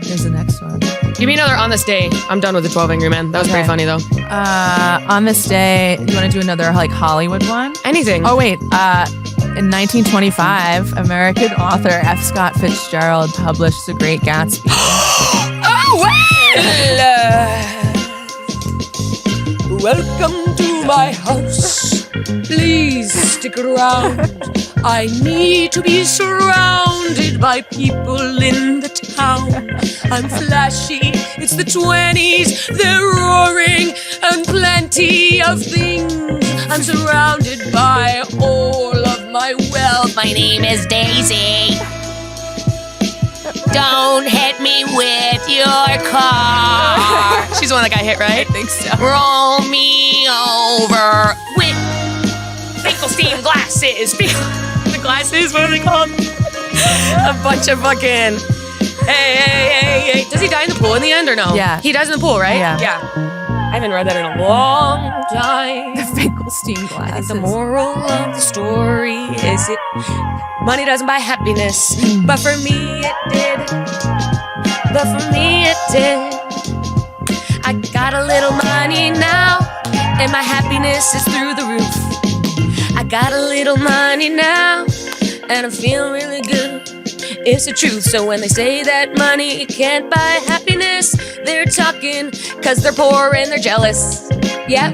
Here's the next one. Give me another On This Day. I'm done with the 12 Angry Men. That was Okay. pretty funny, though. On this day, you want to do another like Hollywood one? Anything. Oh wait, in 1925, American author F. Scott Fitzgerald published The Great Gatsby. Oh, well. Welcome to my house. Please stick around. I need to be surrounded by people in the town. I'm flashy, it's the 20s, they're roaring, and plenty of things. I'm surrounded by all of my wealth. My name is Daisy. Don't hit me with your car. She's the one that got hit, right? I think so. Roll me over with Finkelstein glasses. The glasses, what are they called? A bunch of fucking... Hey. Does he die in the pool in the end or no? Yeah. He dies in the pool, right? Yeah. I haven't read that in a long time. The Finkelstein I think glasses. the moral of the story is it money doesn't buy happiness, but for me it did. I got a little money now, and my happiness is through the roof. I got a little money now, and I'm feeling really good. It's the truth. So when they say that money can't buy happiness, they're talking cause they're poor and they're jealous. Yeah.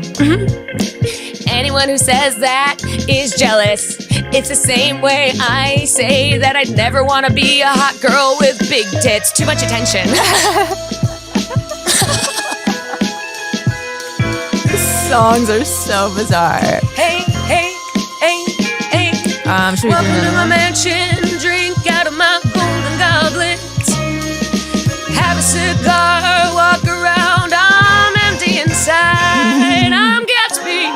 Anyone who says that is jealous. It's the same way I say that I'd never want to be a hot girl with big tits. Too much attention. Songs are so bizarre. Hey. Should we do Welcome to another my one? mansion, drink out of my golden goblet. Have a cigar, walk around, I'm empty inside. I'm Gatsby.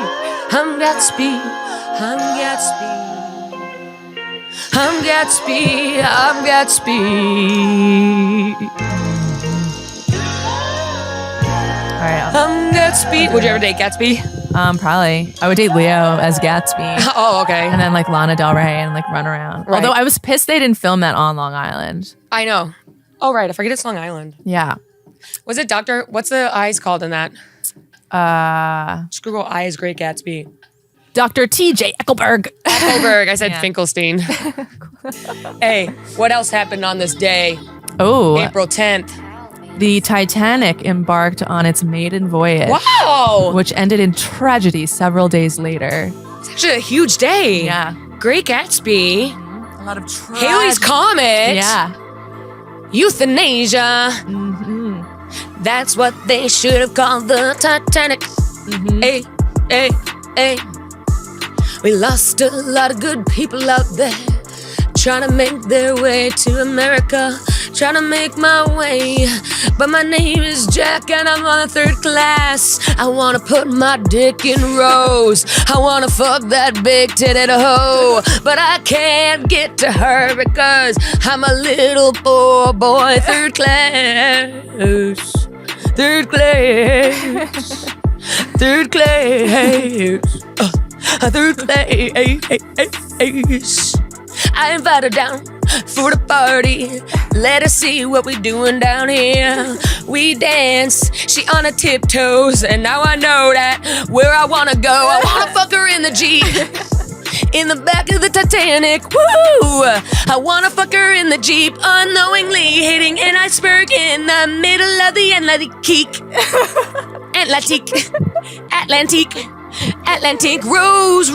All right. I'm Gatsby. Would you ever date Gatsby? Probably. I would date Leo as Gatsby. Oh, okay. And then like Lana Del Rey and like run around. Right. Although I was pissed they didn't film that on Long Island. I know. Oh, right. I forget it's Long Island. Yeah. Was it Dr. What's the eyes called in that? Just Google Eyes Great Gatsby. Dr. T.J. Eckelberg. Eckelberg. I said Yeah. Finkelstein. Hey, what else happened on this day? Oh, April 10th. the Titanic embarked on its maiden voyage, Wow. which ended in tragedy several days later. It's actually a huge day. Yeah. Great Gatsby. A lot of Haley's Comet. Yeah. Euthanasia. That's what they should have called the Titanic. Hey. We lost a lot of good people out there trying to make their way to America, trying to make my way. But my name is Jack and I'm on the 3rd class. I wanna put my dick in rows. I wanna fuck that big titted hoe. But I can't get to her because I'm a little poor boy. 3rd class. 3rd class. 3rd class. 3rd class. I invite her down for the party. Let her see what we doing down here. We dance, she on her tiptoes, and now I know that where I wanna go, I wanna fuck her in the Jeep. In the back of the Titanic, woo! I wanna fuck her in the Jeep, unknowingly hitting an iceberg in the middle of the Atlantic, rose.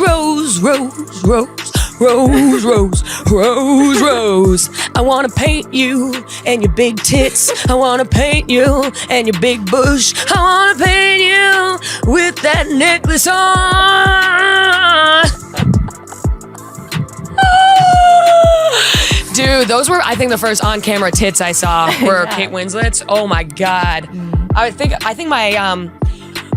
I wanna paint you and your big tits. I wanna paint you and your big bush. I wanna paint you with that necklace on. Dude, those were, I think, the first on-camera tits I saw were Kate Winslet's. Oh my God. I think my,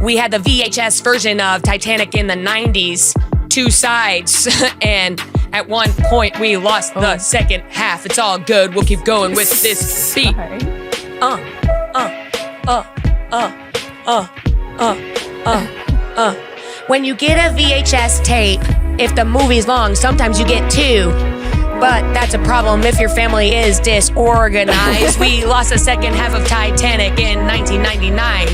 we had the VHS version of Titanic in the 90s, 2 sides, and at one point we lost the second half. It's all good. We'll keep going with this beat. When you get a VHS tape, if the movie's long, sometimes you get two. But that's a problem if your family is disorganized. We lost the second half of Titanic in 1999.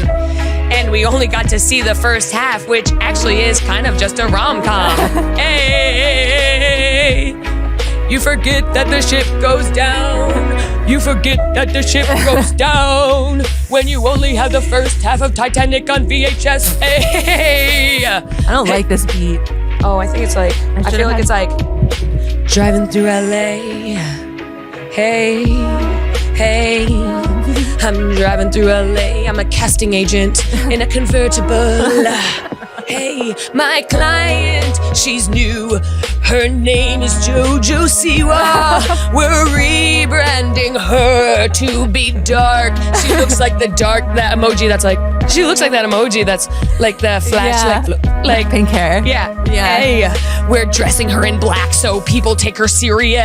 And we only got to see the first half, which actually is kind of just a rom-com. Hey, you forget that the ship goes down. You forget that the ship goes down when you only have the first half of Titanic on VHS. Hey, I don't like this beat. Oh, I think it's like, I feel like it's like driving through LA. Hey, hey, I'm driving through LA. I'm a casting agent in a convertible. Hey, my client, she's new. Her name is JoJo Siwa. We're rebranding her to be dark. She looks like the dark, that emoji that's like, she looks like that emoji that's like the flash, like Pink hair. Yeah. Yeah. Hey, we're dressing her in black so people take her serious.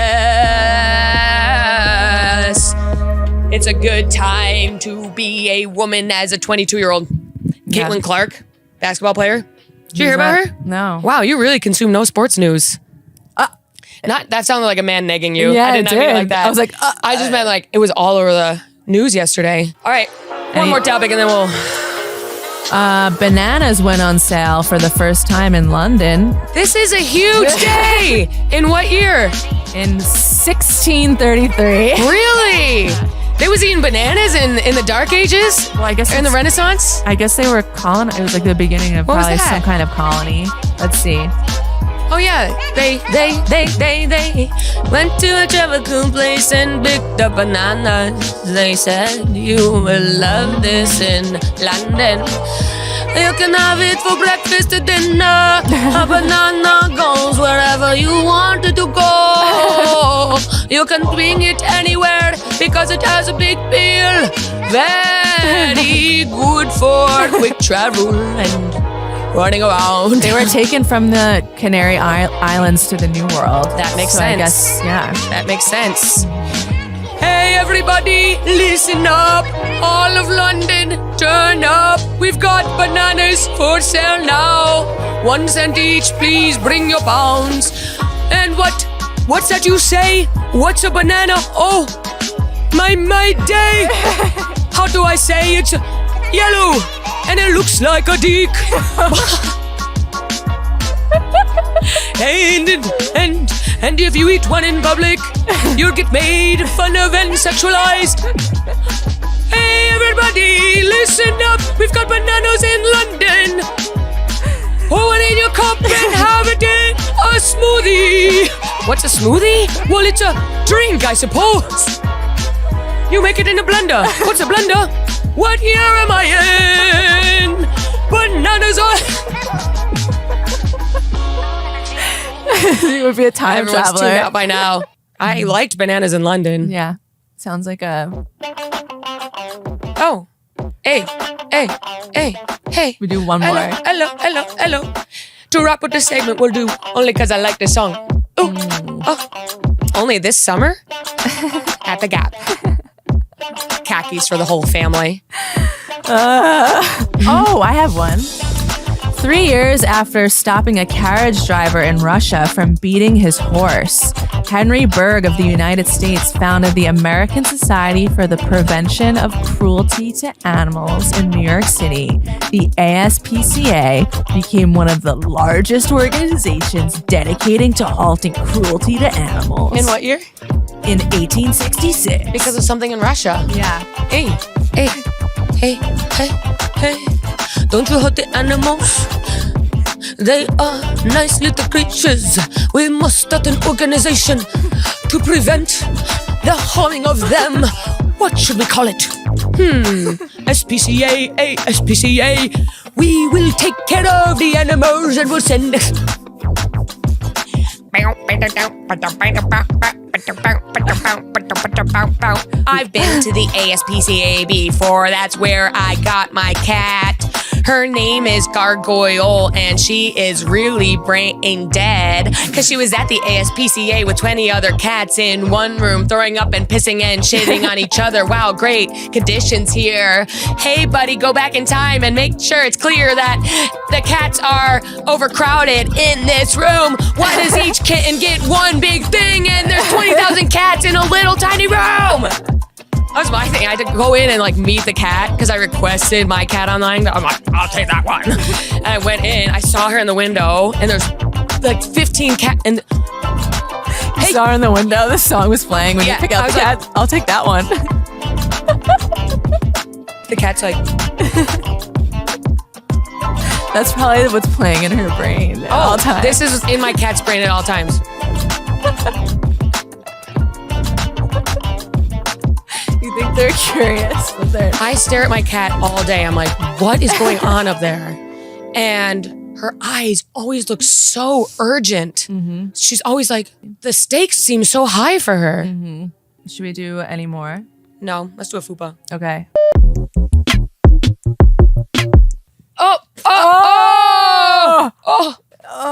It's a good time to be a woman as a 22-year-old. Yeah. Caitlyn Clark, basketball player. Did you hear about her? No. Wow, you really consume no sports news. Not that sounded like a man negging you. Yeah, I did not it mean it did. like that. I was like, I just meant like it was all over the news yesterday. All right, one more topic and then we'll. Bananas went on sale for the first time in London This is a huge day. In what year? in 1633. Really? They was eating bananas in the Dark Ages? Well, I guess In the it's- Renaissance? I guess they were it was like the beginning of What was probably that? some kind of colony. Let's see. Oh yeah, they went to a tropical place and picked up bananas. They said you will love this in London. You can have it for breakfast or dinner. A banana goes wherever you want it to go. You can bring it anywhere because it has a big peel. Very good for quick travel and running around. They were taken from the Canary Islands to the New World. That makes So I sense. guess, yeah. That makes sense. Hey everybody, listen up. All of London, turn up. We've got bananas for sale now. 1 cent each, please bring your pounds. And what's that you say? What's a banana? Oh, my day. How do I say it's yellow and it looks like a dick? And if you eat one in public, you'll get made fun of and sexualized. Hey everybody, listen up. We've got bananas in London. Pour one in your cup and have it in a smoothie. What's a smoothie? Well, it's a drink, I suppose. You make it in a blender. What's a blender? What year am I in? Bananas are... You would be a time Everyone's tuned traveler. out by now. I liked bananas in London. Yeah. Sounds like a. Oh. Hey. We do one more. Hello. To wrap up this segment, we'll do only because I like this song. Ooh. Oh. Only this summer? At the Gap. Khakis for the whole family. Oh, I have one. 3 years after stopping a carriage driver in Russia from beating his horse, Henry Berg of the United States founded the American Society for the Prevention of Cruelty to Animals in New York City. The ASPCA became one of the largest organizations dedicating to halting cruelty to animals. In what year? In 1866. Because of something in Russia. Yeah. Hey. Don't you hurt the animals? They are nice little creatures. We must start an organization to prevent the harming of them. What should we call it? SPCA, SPCA. We will take care of the animals and we'll send... I've been to the ASPCA before. That's where I got my cat. Her name is Gargoyle, and she is really brain dead because she was at the ASPCA with 20 other cats in one room, throwing up and pissing and shitting on each other. Wow, great conditions here. Hey, buddy, go back in time and make sure it's clear that the cats are overcrowded in this room. Why does each kitten get one big thing and there's 20,000 cats in a little tiny room? That was my thing. I had to go in and like meet the cat because I requested my cat online. I'm like, I'll take that one. And I went in, I saw her in the window, and there's like 15 cats. And You saw her in the window. The song was playing when you pick up the cat. I'll take that one. The cat's like, that's probably what's playing in her brain at all times. This is in my cat's brain at all times. You think they're curious? I stare at my cat all day. I'm like, what is going on up there? And her eyes always look so urgent. Mm-hmm. She's always like, the stakes seem so high for her. Mm-hmm. Should we do any more? No, let's do a FUPA. Okay.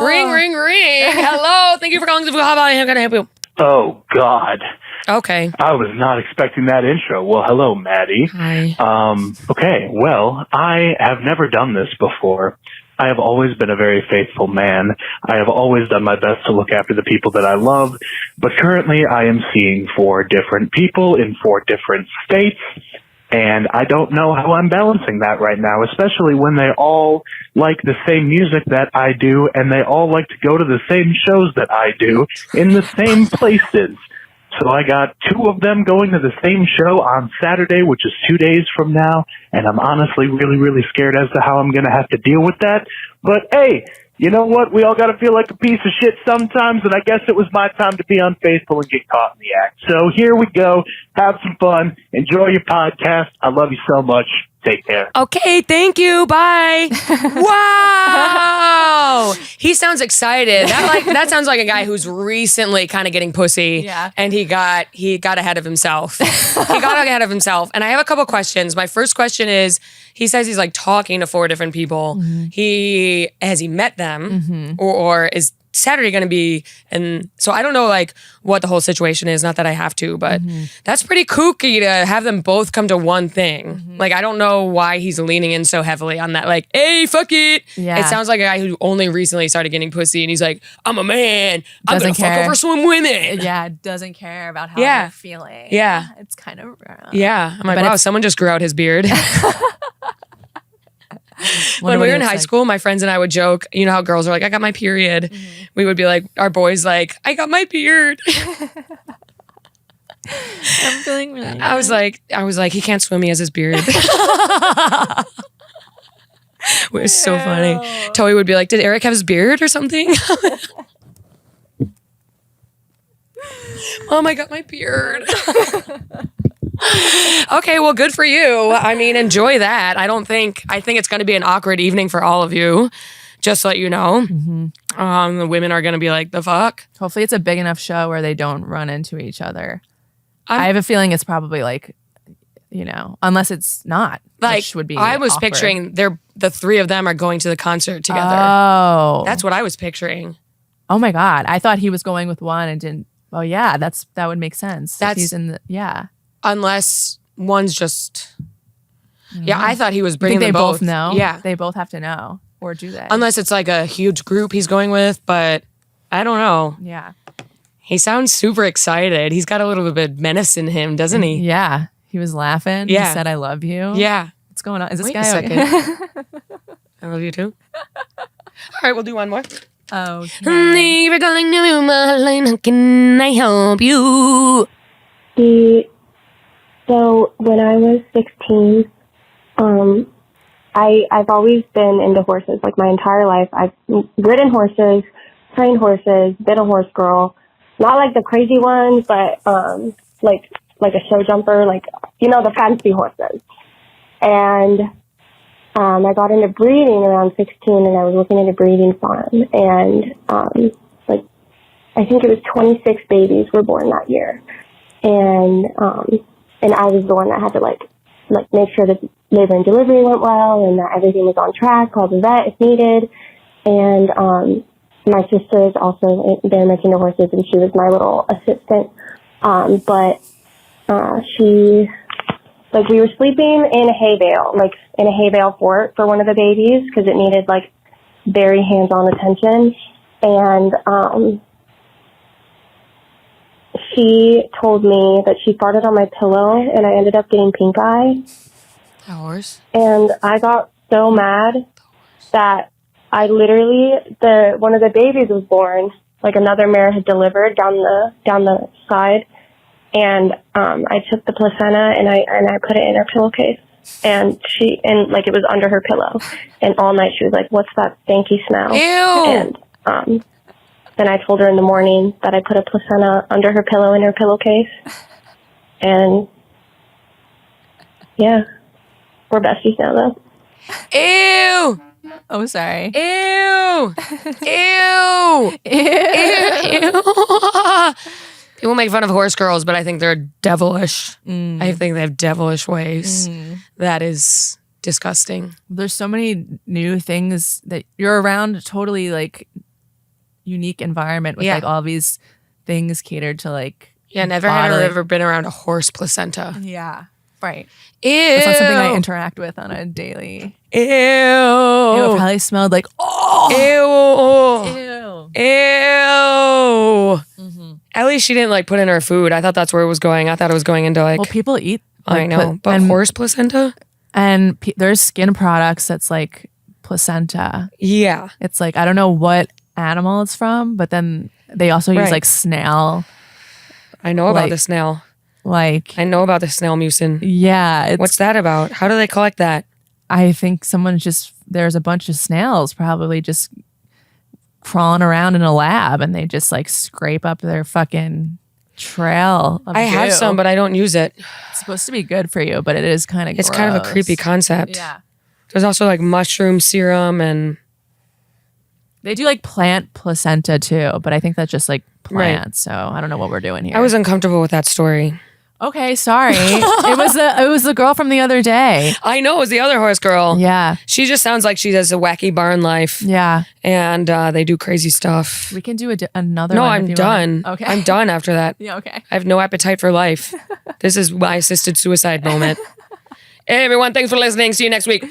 Ring, ring, ring. Hello. Thank you for calling the FUPA. How can I help you? Oh, God. Okay. I was not expecting that intro. Well, hello, Maddy. Hi. Okay, well, I have never done this before. I have always been a very faithful man. I have always done my best to look after the people that I love, but currently I am seeing 4 different people in 4 different states, and I don't know how I'm balancing that right now, especially when they all like the same music that I do, and they all like to go to the same shows that I do in the same places. So I got 2 of them going to the same show on Saturday, which is 2 days from now, and I'm honestly really, really scared as to how I'm going to have to deal with that. But hey, you know what? We all got to feel like a piece of shit sometimes, and I guess it was my time to be unfaithful and get caught in the act. So here we go. Have some fun. Enjoy your podcast. I love you so much. Take care. Okay, thank you. Bye. Wow. He sounds excited. That sounds like a guy who's recently kind of getting pussy. Yeah. And he got ahead of himself. He got ahead of himself. And I have a couple questions. My first question is, he says he's like talking to 4 different people. Mm-hmm. Has he met them? Mm-hmm. Or is Saturday going to be? And so I don't know like what the whole situation is. Not that I have to, but that's pretty kooky to have them both come to one thing. Mm-hmm. Like I don't know why he's leaning in so heavily on that. Like, hey, fuck it. Yeah. It sounds like a guy who only recently started getting pussy, and he's like, I'm a man. I'm gonna fuck over some women. Yeah, doesn't care about how they're feeling. Yeah, it's kind of yeah. I'm like, wow, someone just grew out his beard. When we were in high school, my friends and I would joke, you know how girls are like, I got my period. Mm-hmm. We would be like, our boys like, I got my beard. I'm feeling really good. I was like, he can't swim, he has his beard. It was so funny. Toey would be like, did Eric have his beard or something? Mom, I got my beard. Okay, well, good for you. I mean, enjoy that. I think it's going to be an awkward evening for all of you. Just to let you know. Mm-hmm. The women are going to be like, the fuck? Hopefully it's a big enough show where they don't run into each other. I have a feeling it's probably like, you know, unless it's not. Like, which would be I was awkward. picturing the 3 of them are going to the concert together. Oh. That's what I was picturing. Oh my God. I thought he was going with one and didn't. Oh yeah, that would make sense. He's in the, yeah. Unless one's just, I thought he was bringing they them both. know. Yeah, they both have to know, or do they? Unless it's like a huge group he's going with, but I don't know. Yeah, he sounds super excited. He's got a little bit of menace in him, doesn't he? Yeah, he was laughing. Yeah, he said, "I love you." Yeah, what's going on? Is this Wait guy? a second. I love you too. All right, we'll do one more. Oh, Thank you for calling the FUPA line. How can I help you? So when I was 16, I've always been into horses, like my entire life. I've ridden horses, trained horses, been a horse girl. Not like the crazy ones, but like a show jumper, like, you know, the fancy horses. And I got into breeding around 16, and I was working at a breeding farm. And like, I think it was 26 babies were born that year. And I was the one that had to like like make sure that labor and delivery went well and that everything was on track, call the vet if needed. And my sister is also very much into horses, and she was my little assistant. But she, like, we were sleeping in a hay bale, like in a hay bale fort for one of the babies because it needed like very hands-on attention. And she told me that she farted on my pillow, and I ended up getting pink eye. A horse? And I got so mad that I literally, one of the babies was born, like another mare had delivered down the side, and I took the placenta and I put it in her pillowcase, and like it was under her pillow, and all night she was like, "What's that stanky smell?" Ew. And then I told her in the morning that I put a placenta under her pillow in her pillowcase, and yeah, we're besties now though. Ew. Oh, sorry. Ew. Ew. Ew. People make fun of horse girls, but I think they're devilish. I think they have devilish ways. That is disgusting. There's so many new things that you're around, totally like unique environment with Yeah. like all these things catered to like. Yeah, never have I ever been around a horse placenta. Yeah. Right. Ew. It's not something I interact with on a daily. Ew. It probably smelled like, Ew. Ew. At least she didn't like put in her food. I thought that's where it was going. I thought it was going into like. Well, people eat. I like, know, but horse placenta? And there's skin products that's like placenta. Yeah. It's like, I don't know what animal it's from, but then they also use Right. like snail. I know about Like- the snail. Like, I know about the snail mucin. yeah. What's that about? How do they collect that? I think there's a bunch of snails probably just crawling around in a lab, and they just like scrape up their fucking trail of I have goo. some, but I don't use it. It's supposed to be good for you, but it is kind of It's kind of a creepy concept. Yeah. There's also like mushroom serum and They do like plant placenta too, but I think that's just like Right. plant. So I don't know what we're doing here. I was uncomfortable with that story. okay. Sorry. it was the girl from the other day. I know it was the other horse girl. Yeah. She just sounds like she has a wacky barn life Yeah. and they do crazy stuff. We can do another No, one. I'm if you done. want. Okay. I'm done after that. Yeah. Okay. I have no appetite for life. This is my assisted suicide moment. Hey, everyone. Thanks for listening. See you next week.